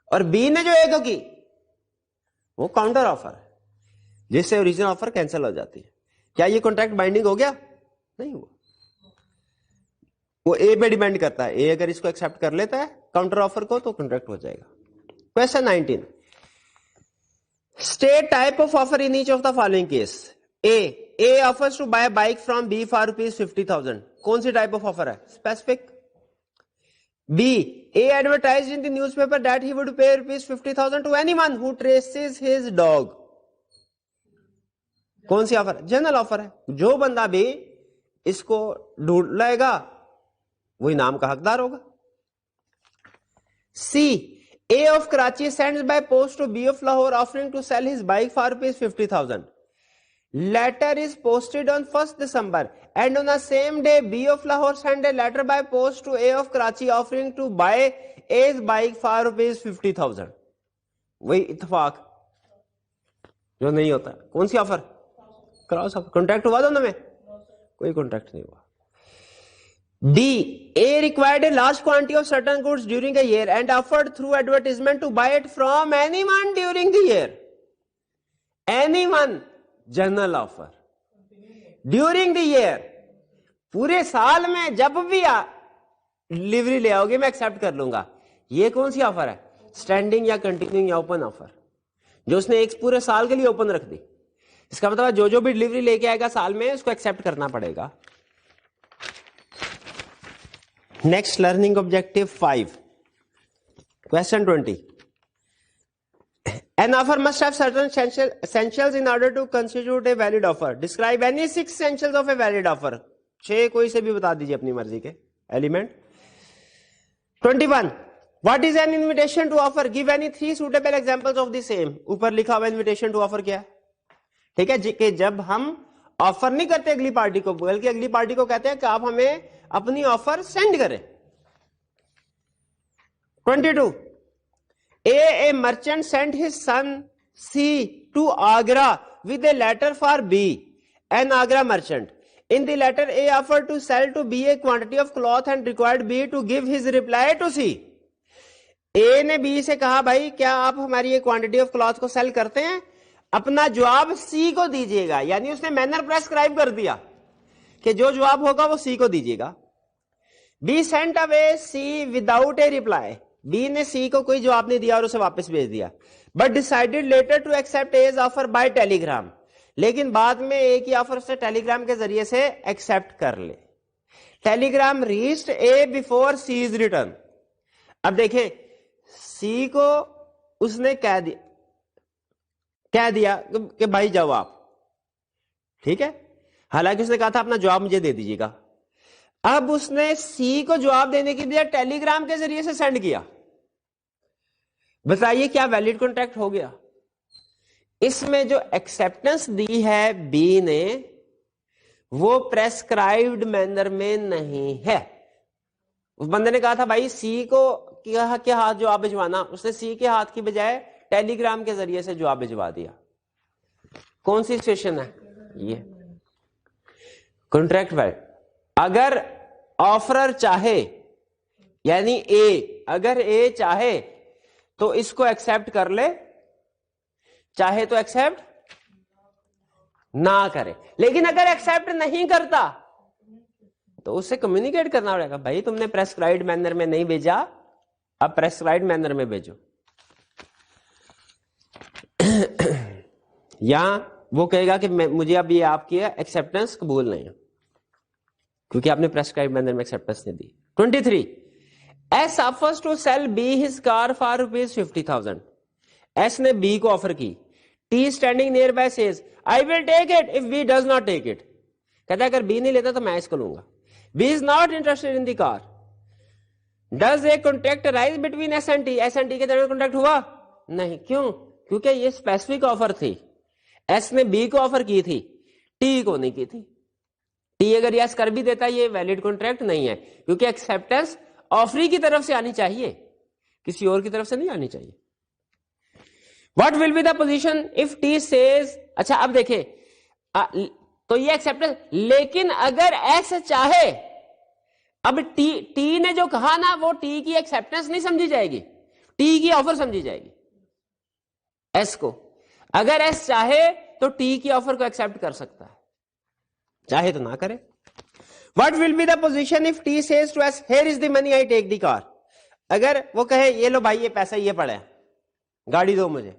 और बी ने जो ए को की वो काउंटर ऑफर है, जिससे ओरिजिनल ऑफर कैंसिल हो जाती है। क्या ये कॉन्ट्रैक्ट बाइंडिंग हो गया? नहीं हुआ। वो ए पे डिपेंड करता है। ए अगर इसको एक्सेप्ट कर लेता है काउंटर ऑफर को तो कॉन्ट्रैक्ट हो जाएगा। Question 19, state type of offer in each of the following case. A offers to buy bike from B for ₹50,000। कौन सी टाइप ऑफ ऑफर है? Specific. B, A advertised in the newspaper that he would pay ₹50,000 to anyone who traces his dog. कौन सी offer? General offer है। जो बंदा भी इसको ढूंढ लाएगा वो इनाम का हकदार होगा। सी, A of Karachi sends by post to B of Lahore offering to sell his bike for ₹50,000. Letter is posted on 1st December and on the same day B of Lahore sent a letter by post to A of Karachi offering to buy A's bike for ₹50,000. वही इत्तेफाक जो नहीं होता। कौन सी offer? Cross offer. Contract हुआ दोनों में? कोई कॉन्ट्रैक्ट नहीं हुआ। D. A required a large quantity of certain goods during a year and offered through advertisement to buy it from anyone during the year. Anyone, general offer. During the year, पूरे साल में जब भी delivery ले आओगे मैं accept कर लूंगा. ये कौन सी ऑफर है? स्टैंडिंग या कंटिन्यूइंग या ओपन ऑफर, जो उसने एक पूरे साल के लिए ओपन रख दी. इसका मतलब जो जो भी डिलीवरी लेके आएगा साल में उसको एक्सेप्ट करना पड़ेगा. Next learning objective 5. Question 20. An offer must have certain essentials in order to constitute a valid offer. Describe any 6 essentials of a valid offer. 6 कोई से भी बता दीजिए अपनी मर्जी के element. 21. What is an invitation to offer? Give any 3 suitable examples of the same. ऊपर लिखा हुआ invitation to offer क्या है? ठीक है जी, कि जब हम ऑफर नहीं करते अगली पार्टी को, बल्कि अगली पार्टी को कहते हैं कि आप हमें अपनी ऑफर सेंड करें. 22. A merchant sent his son C to Agra with a letter for B, an Agra merchant. In the letter, A offered to sell to B a quantity of cloth and required B to give his reply to C. A ने B से कहा भाई क्या आप हमारी ये quantity of cloth को cell करते हैं? अपना जवाब C को दीजिएगा. यानी उसने मैनर प्रेस्क्राइब कर दिया कि जो जवाब होगा वो C को दीजिएगा. B sent away C without a reply. B ने C को कोई जवाब नहीं दिया और उसे वापस भेज दिया. But decided later to accept A's offer by telegram. लेकिन बाद में A की ऑफर से टेलीग्राम के जरिए से एक्सेप्ट कर ले. Telegram reached A before C's return. अब देखें C को उसने कह दिया कि भाई जवाब, ठीक है, हालांकि उसने कहा था अपना जवाब मुझे दे दीजिएगा. अब उसने सी को जवाब देने के लिए टेलीग्राम के जरिए से सेंड किया. बताइए क्या वैलिड कॉन्ट्रैक्ट हो गया? इसमें जो एक्सेप्टेंस दी है बी ने वो प्रेस्क्राइब्ड मैनर में नहीं है. उस बंदे ने कहा था भाई सी को क्या हाथ जवाब भिजवाना, उसने सी के हाथ की बजाय टेलीग्राम के जरिए से जवाब भिजवा दिया. कौन सी सिचुएशन है ये? Contract valid. अगर ऑफरर चाहे, यानी ए, अगर ए चाहे तो इसको एक्सेप्ट कर ले, चाहे तो एक्सेप्ट ना करे. लेकिन अगर एक्सेप्ट नहीं करता तो उससे कम्युनिकेट करना पड़ेगा, भाई तुमने प्रेस्क्राइब्ड मैनर में नहीं भेजा, अब प्रेस्क्राइब्ड मैनर में भेजो. या वो कहेगा कि मुझे अब ये आपकी एक्सेप्टेंस कबूल नहीं है क्योंकि आपने प्रेस्क्राइब मैनर में एक्सेप्टेंस नहीं दी. 23. S offers to sell B his car for ₹50,000. S ने B को ऑफर की. T standing nearby says, I will take it if B does not take it. कहता है अगर B नहीं लेता तो मैं इसको लूंगा. B is not interested in the car. Does a contract arise between S and T? S and T के दरमियान कॉन्ट्रैक्ट हुआ? नहीं. क्यों? क्योंकि ये स्पेसिफिक ऑफर थी. S ने B को ऑफर की थी, T को नहीं की थी. टी अगर यस कर भी देता ये वैलिड कॉन्ट्रैक्ट नहीं है क्योंकि एक्सेप्टेंस ऑफरी की तरफ से आनी चाहिए, किसी और की तरफ से नहीं आनी चाहिए. What will be the position if T says, अच्छा अब देखें तो ये एक्सेप्टेंस, लेकिन अगर एस चाहे, अब टी ने जो कहा ना वो टी की एक्सेप्टेंस नहीं समझी जाएगी, टी की ऑफर समझी जाएगी एस को. अगर एस चाहे तो टी की ऑफर को एक्सेप्ट कर सकता है, चाहे तो ना करे. What will be the position if T says to us, here is the money, I take the car. अगर वो कहे ये लो भाई ये पैसा ये पड़ा है, गाड़ी दो मुझे,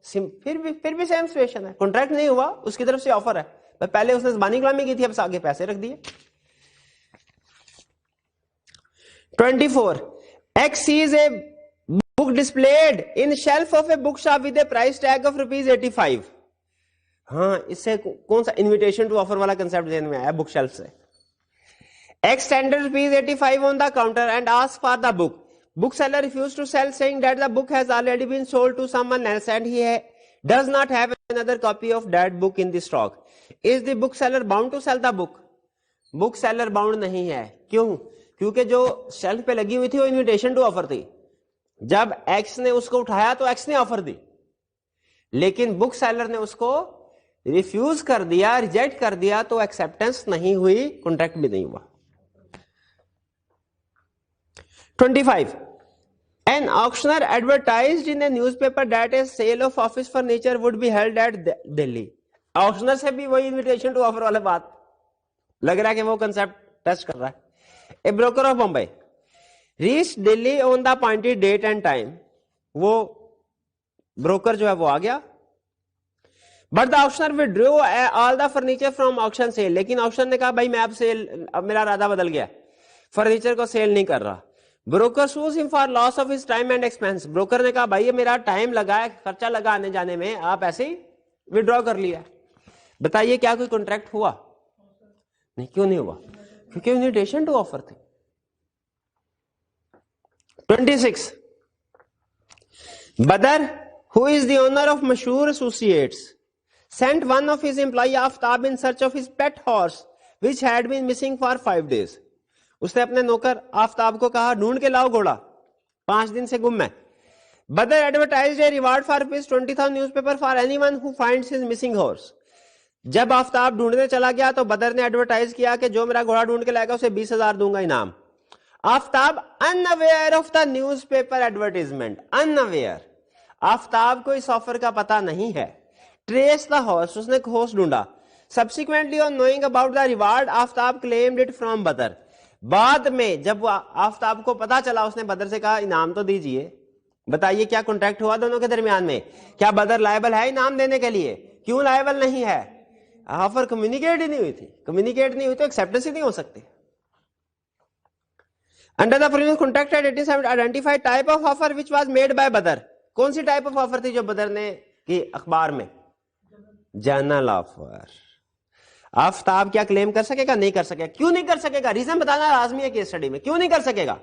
फिर भी सेम सिचुएशन है, कॉन्ट्रैक्ट नहीं हुआ, उसकी तरफ से ऑफर है, पहले उसने ज़बानी कलामी की थी, अब आगे पैसे रख दिए. 24. X sees a book displayed in shelf of a bookshop with a price tag of ₹85. हाँ, इससे कौन सा इन्विटेशन टू ऑफर वाला कंसेप्ट ध्यान में आया? बुक शेल्फ से. X tendered ₹85 on the counter and asked for the book. Bookseller refused to sell, saying that the book has already been sold to someone else and he does not have another copy of that book in the stock. Is the bookseller bound to sell the book? Bookseller bound नहीं है. क्यों? क्योंकि जो shelf पे लगी हुई थी वो इन्विटेशन टू ऑफर थी. जब X ने उसको उठाया तो X ने ऑफर दी, लेकिन बुक सेलर ने उसको रिफ्यूज कर दिया, रिजेक्ट कर दिया, तो एक्सेप्टेंस नहीं हुई, कॉन्ट्रैक्ट भी नहीं हुआ. 25. An auctioneer advertised in a newspaper that a sale of office furniture would be held at Delhi. Auctioneer से भी वही इन्विटेशन टू ऑफर वाला बात लग रहा है कि वो कंसेप्ट टेस्ट कर रहा है. A broker of Bombay reach Delhi on the appointed date and time. वो ब्रोकर जो है वो आ गया. But the auctioneer withdraw all the furniture from auction sale. लेकिन ऑक्शनर ने कहा भाई मैं अब मेरा इरादा बदल गया, फर्नीचर को सेल नहीं कर रहा. Broker shoes him for loss of his time and expense. Broker ने कहा भाई ये मेरा टाइम लगा है, खर्चा लगा आने जाने में, आप ऐसे ही विड्रॉ कर लिया. बताइए क्या कोई कॉन्ट्रैक्ट हुआ? नहीं. क्यों नहीं हुआ? क्योंकि इन्विटेशन टू ऑफर थी. 26. बदर who is the owner of Mashur Associates sent one of his employee Aftab in search of his pet horse which had been missing for 5 days. उसने अपने नौकर आफ्ताब को कहा ढूंढ के लाओ घोड़ा, 5 दिन से गुम है. बदर advertised a reward for rupees 20,000 newspaper for anyone who finds his missing horse. जब आफ्ताब ढूंढने चला गया तो बदर ने एडवर्टाइज किया कि जो मेरा घोड़ा ढूंढ के लाएगा उसे 20,000 दूंगा इनाम. Aftab unaware of the newspaper advertisement. Unaware, Aftab को इस ऑफर का पता नहीं है. ट्रेस द हॉर्स, उसने हॉर्स ढूंढा. Subsequently on knowing about the reward Aftab claimed it from बदर. बाद में जब आफ्ताब को पता चला उसने बदर से कहा इनाम तो दीजिए. बताइए क्या कॉन्ट्रैक्ट हुआ दोनों के दरमियान में? क्या बदर लायबल है इनाम देने के लिए? क्यों लायबल नहीं है? ऑफर कम्युनिकेट ही नहीं हुई थी. कम्युनिकेट नहीं हुई तो एक्सेप्टेंस ही नहीं हो सकती. Under the previous contract at 87 identified type of offer which was made by बदर. कौन सी टाइप ऑफ ऑफर थी जो बदर ने की अखबार में? General offer. आफ्ताब क्या क्लेम कर सकेगा? नहीं कर सकेगा. क्यों नहीं कर सकेगा? रीजन बताना लाजमी है केस स्टडी में. क्यों नहीं कर सकेगा?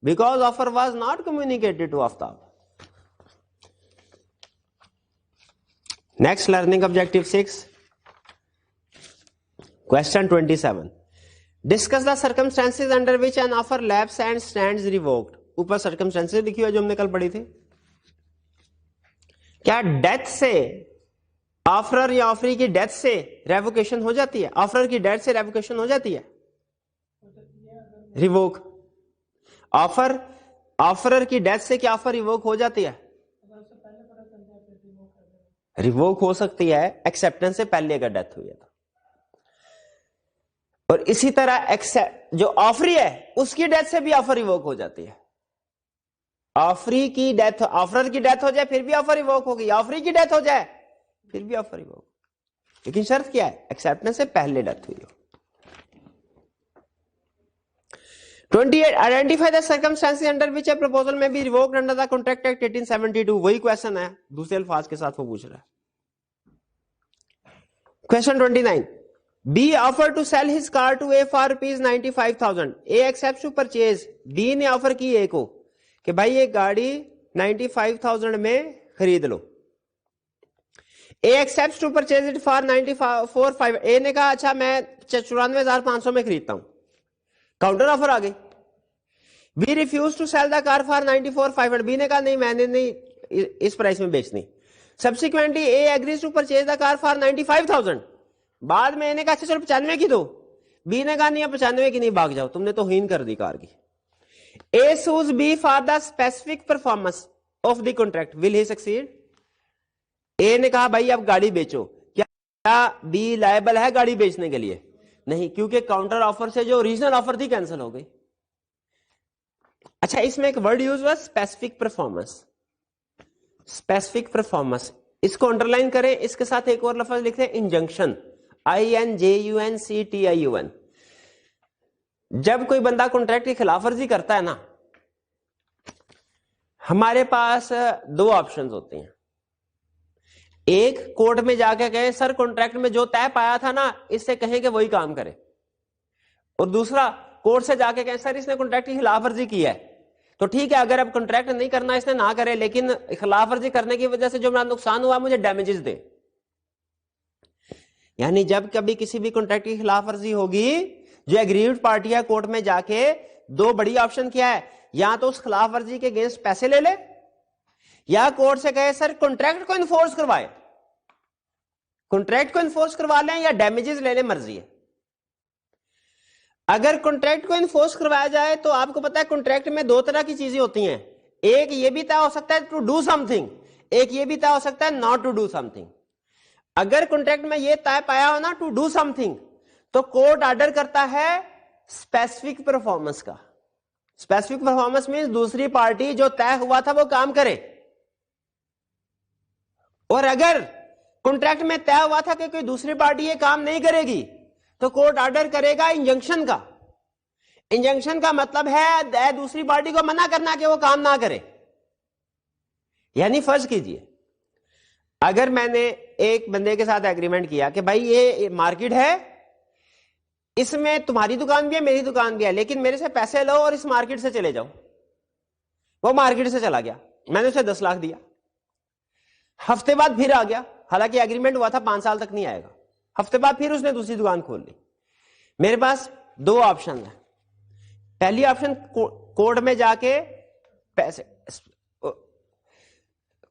Because offer was not communicated to Aftab. Next learning objective 6, question 27. Discuss the circumstances under which an offer lapse and stands revoked. ऊपर सर्कमस्टेंसेज लिखी हुई है जो हमने कल पढ़ी थी. क्या डेथ से ऑफरर या ऑफरी की डेथ से रेवोकेशन हो जाती है? ऑफरर की डेथ से रेवोकेशन हो जाती है? रिवोक. ऑफरर की डेथ से क्या ऑफर रिवोक हो जाती है? रिवोक हो सकती है एक्सेप्टेंस से पहले अगर डेथ हुई है तो. और इसी तरह जो ऑफरी है उसकी डेथ से भी ऑफर रिवोक हो जाती है. ऑफरी की डेथ, ऑफरर की डेथ हो जाए फिर भी ऑफर रिवोक होगी. ऑफरी की डेथ हो जाए फिर भी ऑफर रिवोक. लेकिन शर्त क्या है? एक्सेप्टेंस से पहले डेथ हुई हो. 28. Identify the circumstances under which a proposal may be revoked under the contract act 1872. वही क्वेश्चन है, दूसरे अल्फाज के साथ वो पूछ रहा है. Question 29. B offer to sell his car to A for rupees 95,000. A accepts to purchase. B ने ऑफर की ए को कि भाई ये गाड़ी 95,000 में खरीद लो. A accepts to purchase it for 94,500. A ने कहा अच्छा मैं 94,500 में खरीदता हूं. काउंटर ऑफर आ गई. B refuse to sell the car for 94,500. B ने कहा नहीं मैंने नहीं इस प्राइस में बेचनी. Subsequently A agrees to purchase the car for 95,000. बाद में ए ने कहा अच्छा चलो 95 की दो. बी ने कहा नहीं 95 की नहीं, भाग जाओ, तुमने तो हीन कर दी कार की. A sues B for the specific performance of the contract. Will he succeed? A ने कहा भाई अब गाड़ी बेचो. क्या बी लायबल है गाड़ी बेचने के लिए? नहीं, क्योंकि काउंटर ऑफर से जो ओरिजिनल ऑफर थी कैंसिल हो गई. अच्छा, इसमें एक वर्ड यूज हुआ स्पेसिफिक परफॉर्मेंस. स्पेसिफिक परफॉर्मेंस, इसको अंडरलाइन करें. इसके साथ एक और लफ्ज लिखते हैं इंजंक्शन. INJUNCTION. जब कोई बंदा कॉन्ट्रैक्ट की खिलाफवर्जी करता है ना, हमारे पास 2 ऑप्शंस होते हैं. एक, कोर्ट में जाके कहें सर कॉन्ट्रैक्ट में जो तय पाया था ना इससे कहें कि वही काम करे. और दूसरा, कोर्ट से जाके कहें सर इसने कॉन्ट्रैक्ट की खिलाफवर्जी की है. तो ठीक है, अगर अब कॉन्ट्रैक्ट नहीं करना इसने ना करे, लेकिन खिलाफवर्जी करने की वजह से जो मेरा नुकसान हुआ मुझे डैमेजेस दे. यानी जब कभी किसी भी कॉन्ट्रैक्ट की खिलाफवर्जी होगी, जो एग्रीव्ड पार्टी है कोर्ट में जाके 2 बड़ी ऑप्शन क्या है, या तो उस खिलाफवर्जी के अगेंस्ट पैसे ले ले, या कोर्ट से कहे सर कॉन्ट्रैक्ट को इन्फोर्स करवाए, कॉन्ट्रैक्ट को इन्फोर्स करवा लें या डैमेजेस ले ले, मर्जी है. अगर कॉन्ट्रैक्ट को इन्फोर्स करवाया जाए तो आपको पता है कॉन्ट्रैक्ट में दो तरह की चीजें होती हैं, एक ये भी तय हो सकता है टू डू समथिंग, एक ये भी तय हो सकता है नॉट टू डू समथिंग। अगर कॉन्ट्रैक्ट में ये तय पाया हो ना टू डू समथिंग, तो कोर्ट ऑर्डर करता है स्पेसिफिक परफॉर्मेंस का। स्पेसिफिक परफॉर्मेंस मींस दूसरी पार्टी जो तय हुआ था वो काम करे। और अगर कॉन्ट्रैक्ट में तय हुआ था कि कोई दूसरी पार्टी ये काम नहीं करेगी, तो कोर्ट ऑर्डर करेगा इंजंक्शन का। इंजंक्शन का मतलब है दूसरी पार्टी को मना करना कि वो काम ना करे। यानी फर्ज कीजिए, अगर मैंने एक बंदे के साथ एग्रीमेंट किया कि भाई ये मार्केट है, इसमें तुम्हारी दुकान भी है मेरी दुकान भी है, लेकिन मेरे से पैसे लो और इस मार्केट से चले जाओ। वो मार्केट से चला गया, मैंने उसे 10 लाख दिया, हफ्ते बाद फिर आ गया, हालांकि एग्रीमेंट हुआ था 5 साल तक नहीं आएगा, हफ्ते बाद फिर उसने दूसरी दुकान खोल ली। मेरे पास दो ऑप्शन है। पहली ऑप्शन कोर्ट में जाके पैसे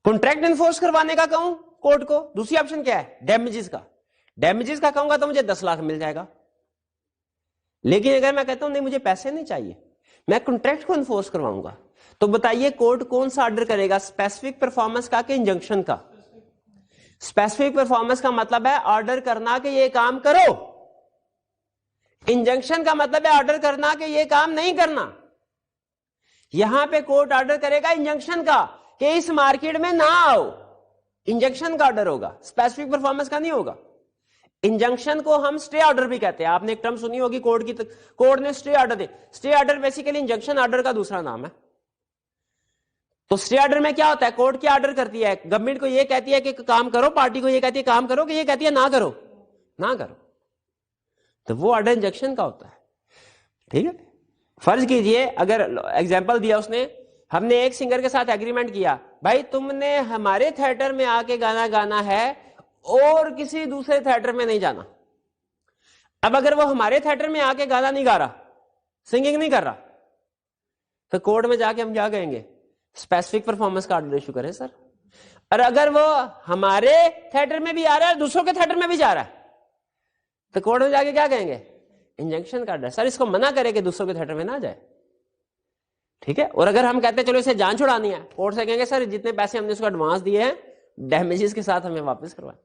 कॉन्ट्रैक्ट इन्फोर्स करवाने का कहूं कोर्ट को। दूसरी ऑप्शन क्या है, डैमेजेस का। डैमेजेस का कहूंगा तो मुझे 10 लाख मिल जाएगा। लेकिन अगर मैं कहता हूं नहीं मुझे पैसे नहीं चाहिए, मैं कॉन्ट्रैक्ट को इन्फोर्स करवाऊंगा, तो बताइए कोर्ट कौन सा ऑर्डर करेगा, स्पेसिफिक परफॉर्मेंस का कि इंजंक्शन का? स्पेसिफिक परफॉर्मेंस का मतलब है ऑर्डर करना कि ये काम करो, इंजंक्शन का मतलब है ऑर्डर करना कि ये काम नहीं करना। यहां पे कोर्ट ऑर्डर करेगा इंजंक्शन का कि इस मार्केट में ना आओ, इंजंक्शन का ऑर्डर होगा, स्पेसिफिक परफॉर्मेंस का नहीं होगा। इंजंक्शन को हम स्टे ऑर्डर भी कहते हैं, आपने एक टर्म सुनी होगी कोर्ट की, कोर्ट ने स्टे ऑर्डर दे। Stay order basically injunction order का दूसरा नाम है। तो स्टे ऑर्डर में क्या होता है, कोर्ट क्या ऑर्डर करती है, गवर्नमेंट को ये कहती है कि काम करो, पार्टी को ये कहती है काम करो, कि ये कहती है ना करो, ना करो, तो वो ऑर्डर इंजंक्शन का होता है। ठीक है, फर्ज कीजिए अगर एग्जांपल दिया उसने, हमने एक सिंगर के साथ एग्रीमेंट किया, भाई तुमने हमारे थिएटर में आके गाना गाना है और किसी दूसरे थिएटर में नहीं जाना। अब अगर वो हमारे थिएटर में आके गाना नहीं गा रहा, सिंगिंग नहीं कर रहा, तो कोर्ट में जाके हम क्या कहेंगे, स्पेसिफिक परफॉर्मेंस का ऑर्डर इशू करें सर। और अगर वो हमारे थिएटर में भी आ रहा है, दूसरों के थिएटर में भी जा रहा है, तो कोर्ट में जाके क्या कहेंगे, इंजंक्शन का ऑर्डर, सर इसको मना करे कि दूसरों के थिएटर में ना जाए। ठीक है, और अगर हम कहते हैं चलो इसे जान छुड़ानी है, कोर्ट से कहेंगे सर जितने पैसे हमने इसको एडवांस दिए हैं डैमेजेस के साथ हमें वापस करवाएं।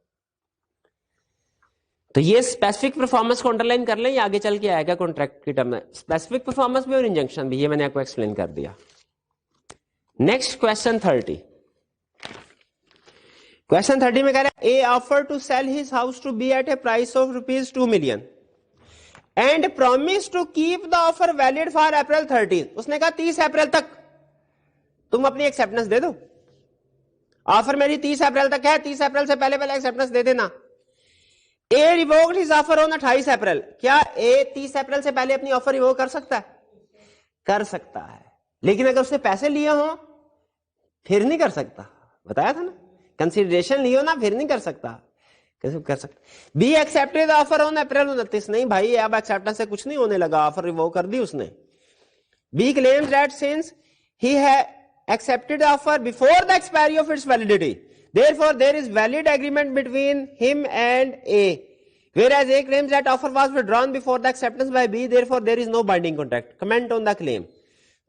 तो ये स्पेसिफिक परफॉर्मेंस को अंडरलाइन कर लें, ये आगे चल के आएगा कॉन्ट्रैक्ट की टर्म में, स्पेसिफिक परफॉर्मेंस भी और इंजंक्शन भी, ये मैंने आपको एक्सप्लेन कर दिया। Next question 30। क्वेश्चन 30 में कह रहा है, A offer to sell his house to B at a price of ₹2 million and promise to keep the offer valid for April 30। उसने कहा 30 अप्रैल तक तुम अपनी एक्सेप्टेंस दे दो, ऑफर मेरी 30 अप्रैल तक है, 30 अप्रैल से पहले पहले एक्सेप्टेंस दे देना। ए रिवोक्ड हिज ऑफर ऑन 28 अप्रैल। क्या ए 30 अप्रैल से पहले अपनी ऑफर रिवोक कर सकता है? कर सकता है, लेकिन अगर उससे पैसे लिए हो फिर नहीं कर सकता, बताया था ना, कंसिडरेशन लियो ना फिर नहीं कर सकता। कैसे कर सकता? Be accepted offer on April 29। नहीं भाई अब एक्सेप्टेंस से कुछ नहीं होने लगा, ऑफर रिवोक कर दी उसने। B claims that since he had accepted the offer before the expiry of its validity, therefore there is valid agreement between him and A, whereas A claims that offer was withdrawn before the acceptance by B, therefore there is no binding contract. Comment on the claim।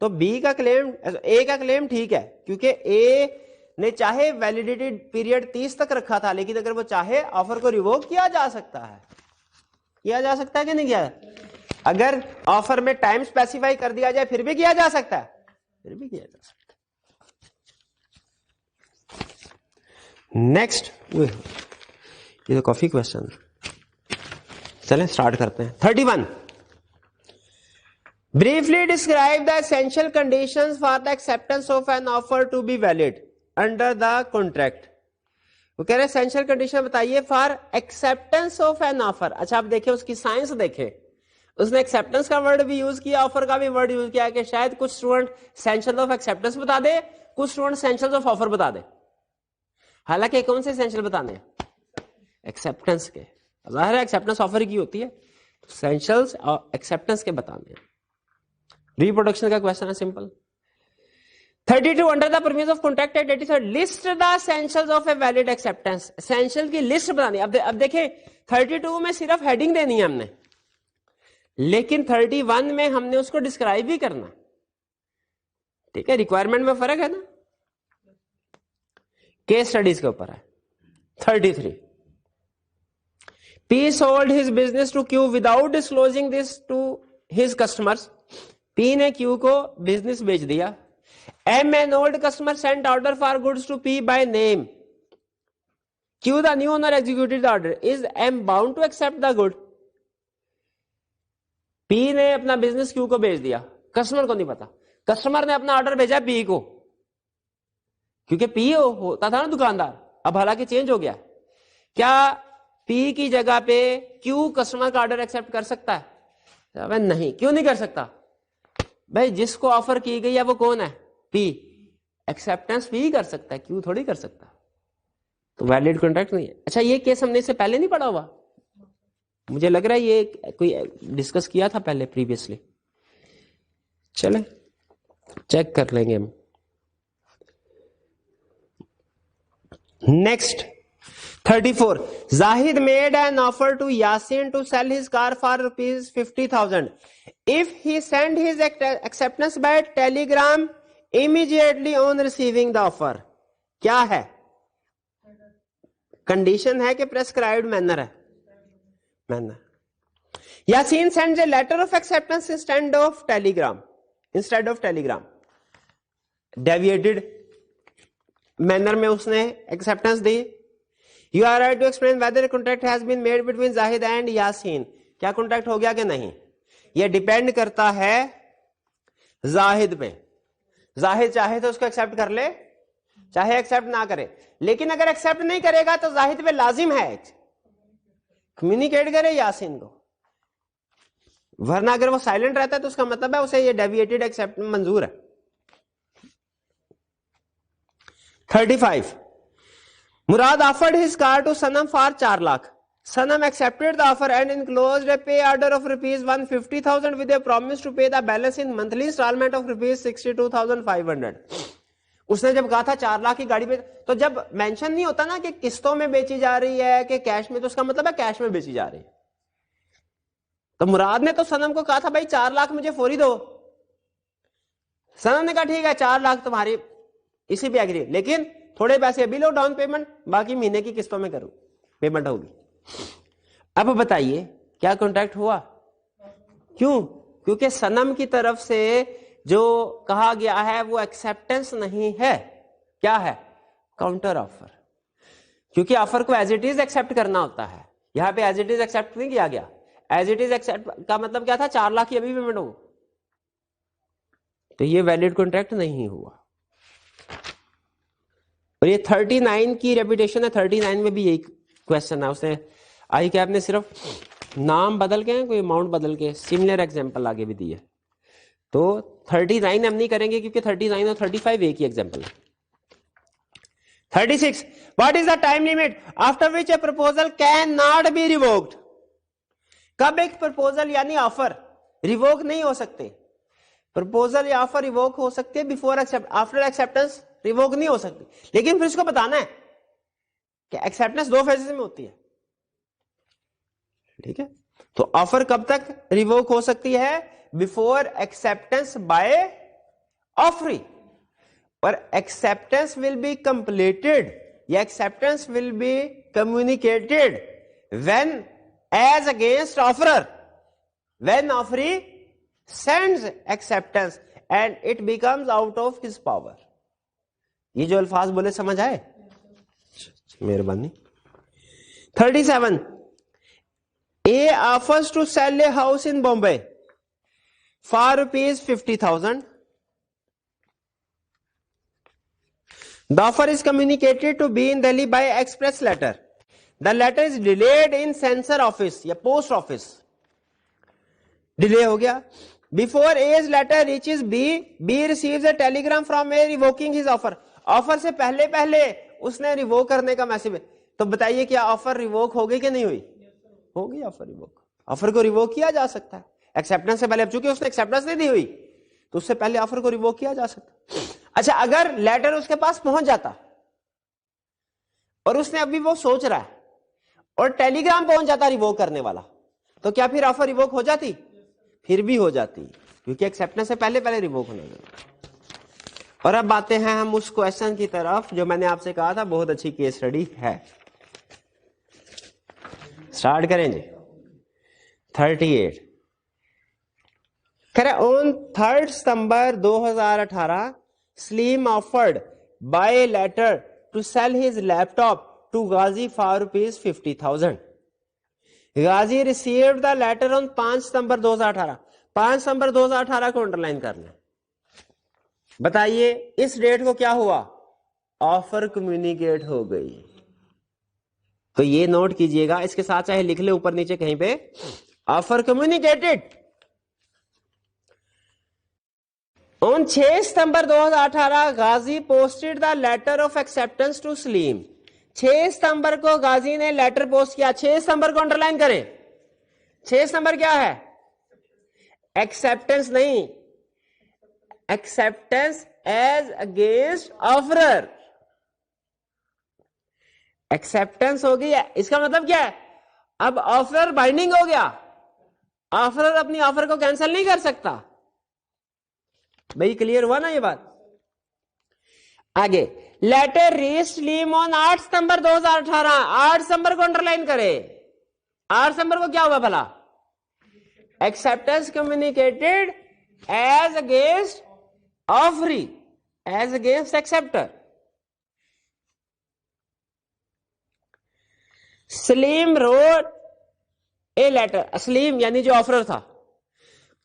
तो B का claim, A का claim ठीक है, क्योंकि A ने चाहे validity period 30 तक रखा था, लेकिन अगर वो चाहे ऑफर को रिवोक किया जा सकता है, किया जा सकता है कि नहीं किया? अगर ऑफर में टाइम स्पेसिफाई कर दिया जाए फिर भी किया जा सकता है, फिर भी किया जा सकता है। नेक्स्ट, ये तो काफी क्वेश्चन, चलें स्टार्ट करते हैं। 31, briefly describe the essential conditions for the acceptance of an offer to be valid under the contract. वो कह रहे हैं एसेंशियल कंडीशन बताइए for acceptance of an offer. अच्छा आप देखें उसकी साइंस देखें, उसने एक्सेप्टेंस का वर्ड भी यूज किया, ऑफर का भी वर्ड यूज किया, कि शायद कुछ स्टूडेंट एसेंशियल ऑफ एक्सेप्टेंस बता दे, कुछ स्टूडेंट एसेंशियल ऑफ ऑफर बता दे। हालांकि कौन से एसेंशियल बताने हैं? एक्सेप्टेंस के। जाहिर है एक्सेप्टेंस ऑफर की होती है, तो एसेंशियल्स और एक्सेप्टेंस के बताने हैं। रिप्रोडक्शन का क्वेश्चन है simple. 32 under the permission of contract at 83 list the essentials of a valid acceptance. Essential की लिस्ट बतानी है। अब देखें 32 में सिर्फ हेडिंग देनी है हमने, लेकिन 31 में हमने उसको डिस्क्राइब भी करना, ठीक है, रिक्वायरमेंट में फर्क है ना, केस स्टडीज के ऊपर है। 33 P sold his business to Q without disclosing this to his customers. P ने Q को बिजनेस बेच दिया। M an old customer sent order for goods to P by name. Q the new owner executed the order. Is M bound to accept the good? P ने अपना business Q को बेच दिया, customer को नहीं पता, कस्टमर ने अपना ऑर्डर भेजा P को, क्योंकि P होता था ना दुकानदार, अब हालांकि चेंज हो गया। क्या P की जगह पे Q कस्टमर का ऑर्डर एक्सेप्ट कर सकता है? नहीं। क्यों नहीं कर सकता? भाई जिसको ऑफर की गई है वो कौन है? P। एक्सेप्टेंस P कर सकता है, Q थोड़ी कर सकता, तो वैलिड कॉन्ट्रैक्ट नहीं है। अच्छा, ये केस हमने इससे पहले नहीं पढ़ा हुआ, मुझे लग रहा है ये कोई डिस्कस किया था पहले प्रीवियसली। चले चेक कर लेंगे हम। Next 34 Zahid made an offer to Yasin to sell his car for rupees 50,000 if he sent his acceptance by telegram immediately on receiving the offer। क्या है? कंडीशन है कि प्रेस्क्राइब्ड मैनर है? Manner. Yasin sends a letter of acceptance instead of telegram deviated manner में उसने acceptance the. You are right to explain whether a contract has been made between Zahid and Yasin। क्या contract हो गया कि नहीं? यह depend करता है जाहिद पे। जाहिद चाहे तो उसको एक्सेप्ट कर ले, चाहे एक्सेप्ट ना करे, लेकिन अगर एक्सेप्ट नहीं करेगा तो जाहिद पे लाजिम है कम्युनिकेट करे यासीन को, वरना अगर वो साइलेंट रहता है तो उसका मतलब है उसे ये डेविएटेड एक्सेप्ट मंजूर है। 35 Murad offered his car to Sanam for 4 lakh. Sanam accepted the offer and enclosed a pay order of rupees 150,000 with a promise to pay the balance in monthly installment of rupees 62,500। उसने जब कहा था 4 लाख की गाड़ी पे, तो जब mention नहीं होता ना कि किस्तों में बेची जा रही है कि कैश में, तो उसका मतलब है कैश में बेची जा रही है। तो मुराद ने तो सनम को कहा था भाई 4 लाख मुझे फौरी दो। सनम ने कहा ठीक है 4 लाख तुम्हारी इसी पे एग्री, लेकिन थोड़े पैसे अभी लो डाउन पेमेंट, बाकी महीने की किस्तों में करो पेमेंट होगी। अब बताइए क्या कॉन्ट्रैक्ट हुआ? क्यों? क्योंकि सनम की तरफ से जो कहा गया है वो एक्सेप्टेंस नहीं है, क्या है? Counter offer. क्योंकि ऑफर को एज इट इज एक्सेप्ट करना होता है, यहां पे एज इट इज एक्सेप्ट नहीं किया गया। एज इट इज एक्सेप्ट का मतलब क्या था? 4 लाख की अभी पेमेंट हो, तो ये वैलिड कॉन्ट्रैक्ट नहीं हुआ। और ये 39 की रेपुटेशन है, 39 में भी यही क्वेश्चन है। उसने आई कैप ने सिर्फ नाम बदल के, कोई अमाउंट बदल के सिमिलर एग्जांपल आगे भी दी है। तो 39 हम नहीं करेंगे क्योंकि 39 और 35 एक ही एग्जांपल है। 36 what is the time limit after which A proposal can not be revoked. कब एक प्रपोजल यानी ऑफर रिवोक नहीं हो सकते? प्रपोजल या ऑफर रिवोक हो सकते हैं before accept, after acceptance revoke नहीं हो सकती। लेकिन फिर इसको बताना है कि एक्सेप्टेंस 2 फेजेस में होती है, ठीक है? तो ऑफर कब तक रिवोक हो सकती है? Before acceptance by offeree. पर एक्सेप्टेंस विल बी कंप्लीटेड या acceptance will be communicated when as against offeror, when offeree sends acceptance and it becomes out of his power. ये जो अल्फाज बोले समझ आए? मेहरबानी। 37 A offers to sell a house in Bombay for rupees 50,000. The offer is communicated to B in Delhi by express letter. The letter is delayed in censor office या post office. Delay हो गया. Before A's letter reaches B, B receives a telegram from A revoking his offer. Offer से पहले पहले उसने revoke करने का message. तो बताइए क्या ऑफर रिवोक हो गई कि नहीं हुई? हो गई ऑफर रिवोक। ऑफर को रिवोक किया जा सकता है एक्सेप्टेंस से पहले। अब चूंकि उसने एक्सेप्टेंस नहीं दी हुई तो उससे पहले ऑफर को रिवोक किया जा सकता। अच्छा, अगर लेटर उसके पास पहुंच जाता और उसने अभी वो सोच रहा है और टेलीग्राम पहुंच जाता रिवोक करने वाला, तो क्या फिर ऑफर रिवोक हो जाती? फिर भी हो जाती, क्योंकि एक्सेप्टेंस से पहले पहले रिवोक होना जरूरी। और अब आते हैं हम उस क्वेश्चन की तरफ जो मैंने आपसे कहा था बहुत अच्छी केस स्टडी है। स्टार्ट करें जी। 38 करें। On 3 September 2018 Saleem offered by letter to sell his laptop to Ghazi for ₹50,000। Ghazi received the letter on 5 सितंबर 2018। 5 सितंबर 2018 को अंडरलाइन करना। बताइए इस डेट को क्या हुआ? ऑफर कम्युनिकेट हो गई। तो ये नोट कीजिएगा, इसके साथ चाहे लिख ले ऊपर नीचे कहीं पे, offer communicated. On 6 September 2018 Ghazi posted the letter of acceptance to Saleem. 6 सितंबर को गाजी ने लेटर पोस्ट किया। 6 सितंबर को अंडरलाइन करें। 6 सितंबर क्या है? एक्सेप्टेंस नहीं, acceptance as against offeror. Acceptance हो गई है, इसका मतलब क्या है? अब ऑफर बाइंडिंग हो गया। ऑफरर अपनी ऑफर को कैंसिल नहीं कर सकता। भाई क्लियर हुआ ना ये बात? आगे letter reached Saleem on 8 September 2018। 8 सितंबर को अंडरलाइन करे। 8 सितंबर को क्या हुआ भला? Acceptance communicated as against offeree, as against acceptor. Saleem wrote a letter. Saleem यानी जो ऑफरर था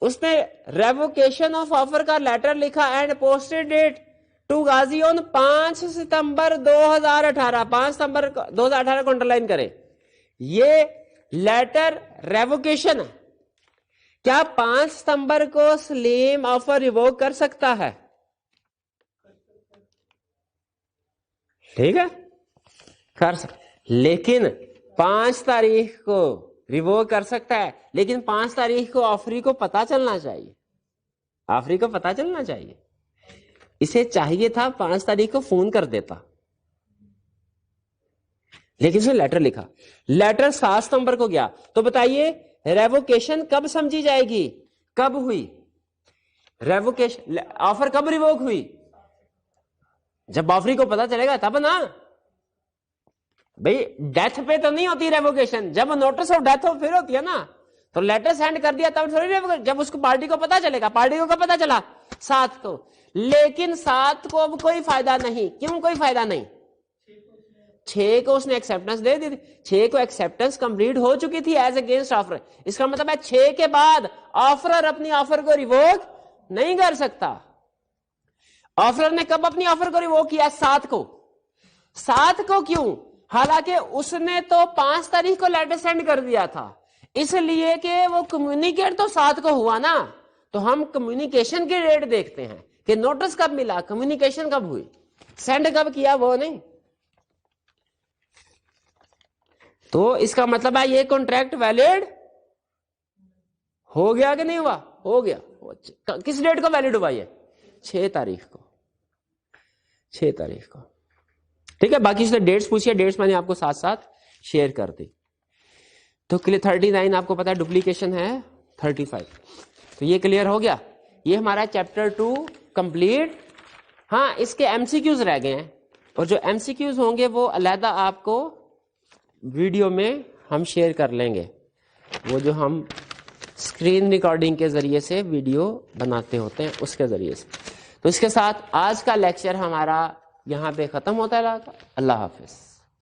उसने रेवोकेशन ऑफ ऑफर का लेटर लिखा and posted it to Ghazi on 5 सितंबर 2018। 5 सितंबर 2018 को अंडरलाइन करें। ये लेटर रेवोकेशन है। क्या 5 सितंबर को सलीम ऑफर रिवोक कर सकता है? ठीक है, कर सकता, लेकिन 5 तारीख को रिवोक कर सकता है, लेकिन 5 तारीख को ऑफरी को पता चलना चाहिए। ऑफरी को पता चलना चाहिए। इसे चाहिए था 5 तारीख को फोन कर देता, लेकिन उसने लेटर लिखा। लेटर 7 सितंबर को गया। तो बताइए रेवोकेशन कब समझी जाएगी? कब हुई रेवोकेशन? ऑफर कब रिवोक हुई? जब ऑफरी को पता चलेगा तब ना। भाई डेथ पे तो नहीं होती रेवोकेशन, जब नोटिस ऑफ डेथ हो फिर होती है ना। तो लेटर सेंड कर दिया तब थोड़ी रेवोकेशन, जब उसको पार्टी को पता चलेगा। पार्टी को कब पता चला? 7 को। लेकिन 7 को अब कोई फायदा नहीं। क्यों कोई फायदा नहीं? 6 को उसने एक्सेप्टेंस दे दी थी। 6 को एक्सेप्टेंस कंप्लीट हो चुकी थी एज अगेंस्ट ऑफर। इसका मतलब है 6 के बाद ऑफरर अपनी ऑफर को रिवोक नहीं कर सकता। ऑफरर ने कब अपनी ऑफर को रिवोक किया? 7 को। 7 को क्यों? हालांकि उसने तो 5 तारीख को लेटर सेंड कर दिया था, इसलिए कि वो कम्युनिकेट तो 7 को हुआ ना। तो हम कम्युनिकेशन की डेट देखते हैं कि नोटिस कब मिला, कम्युनिकेशन कब हुई, सेंड कब किया, वो नहीं। तो इसका मतलब है ये कॉन्ट्रैक्ट वैलिड हो गया कि नहीं हुआ? हो गया। किस डेट को वैलिड हुआ ये? 6 तारीख को। 6 तारीख को। ठीक है, बाकी उसने डेट्स पूछी है, डेट्स मैंने आपको साथ साथ शेयर कर दी। तो 39 आपको पता है डुप्लीकेशन है 35। तो ये क्लियर हो गया। ये हमारा चैप्टर 2 कंप्लीट। हाँ, इसके एमसीक्यूज रह गए हैं, और जो एमसीक्यूज होंगे वो अलहदा आपको वीडियो में हम शेयर कर लेंगे। वो जो हम स्क्रीन रिकॉर्डिंग के जरिए से वीडियो बनाते होते हैं उसके जरिए से। तो इसके साथ आज का लेक्चर हमारा यहाँ पे खत्म होता है। अल्लाह हाफिज।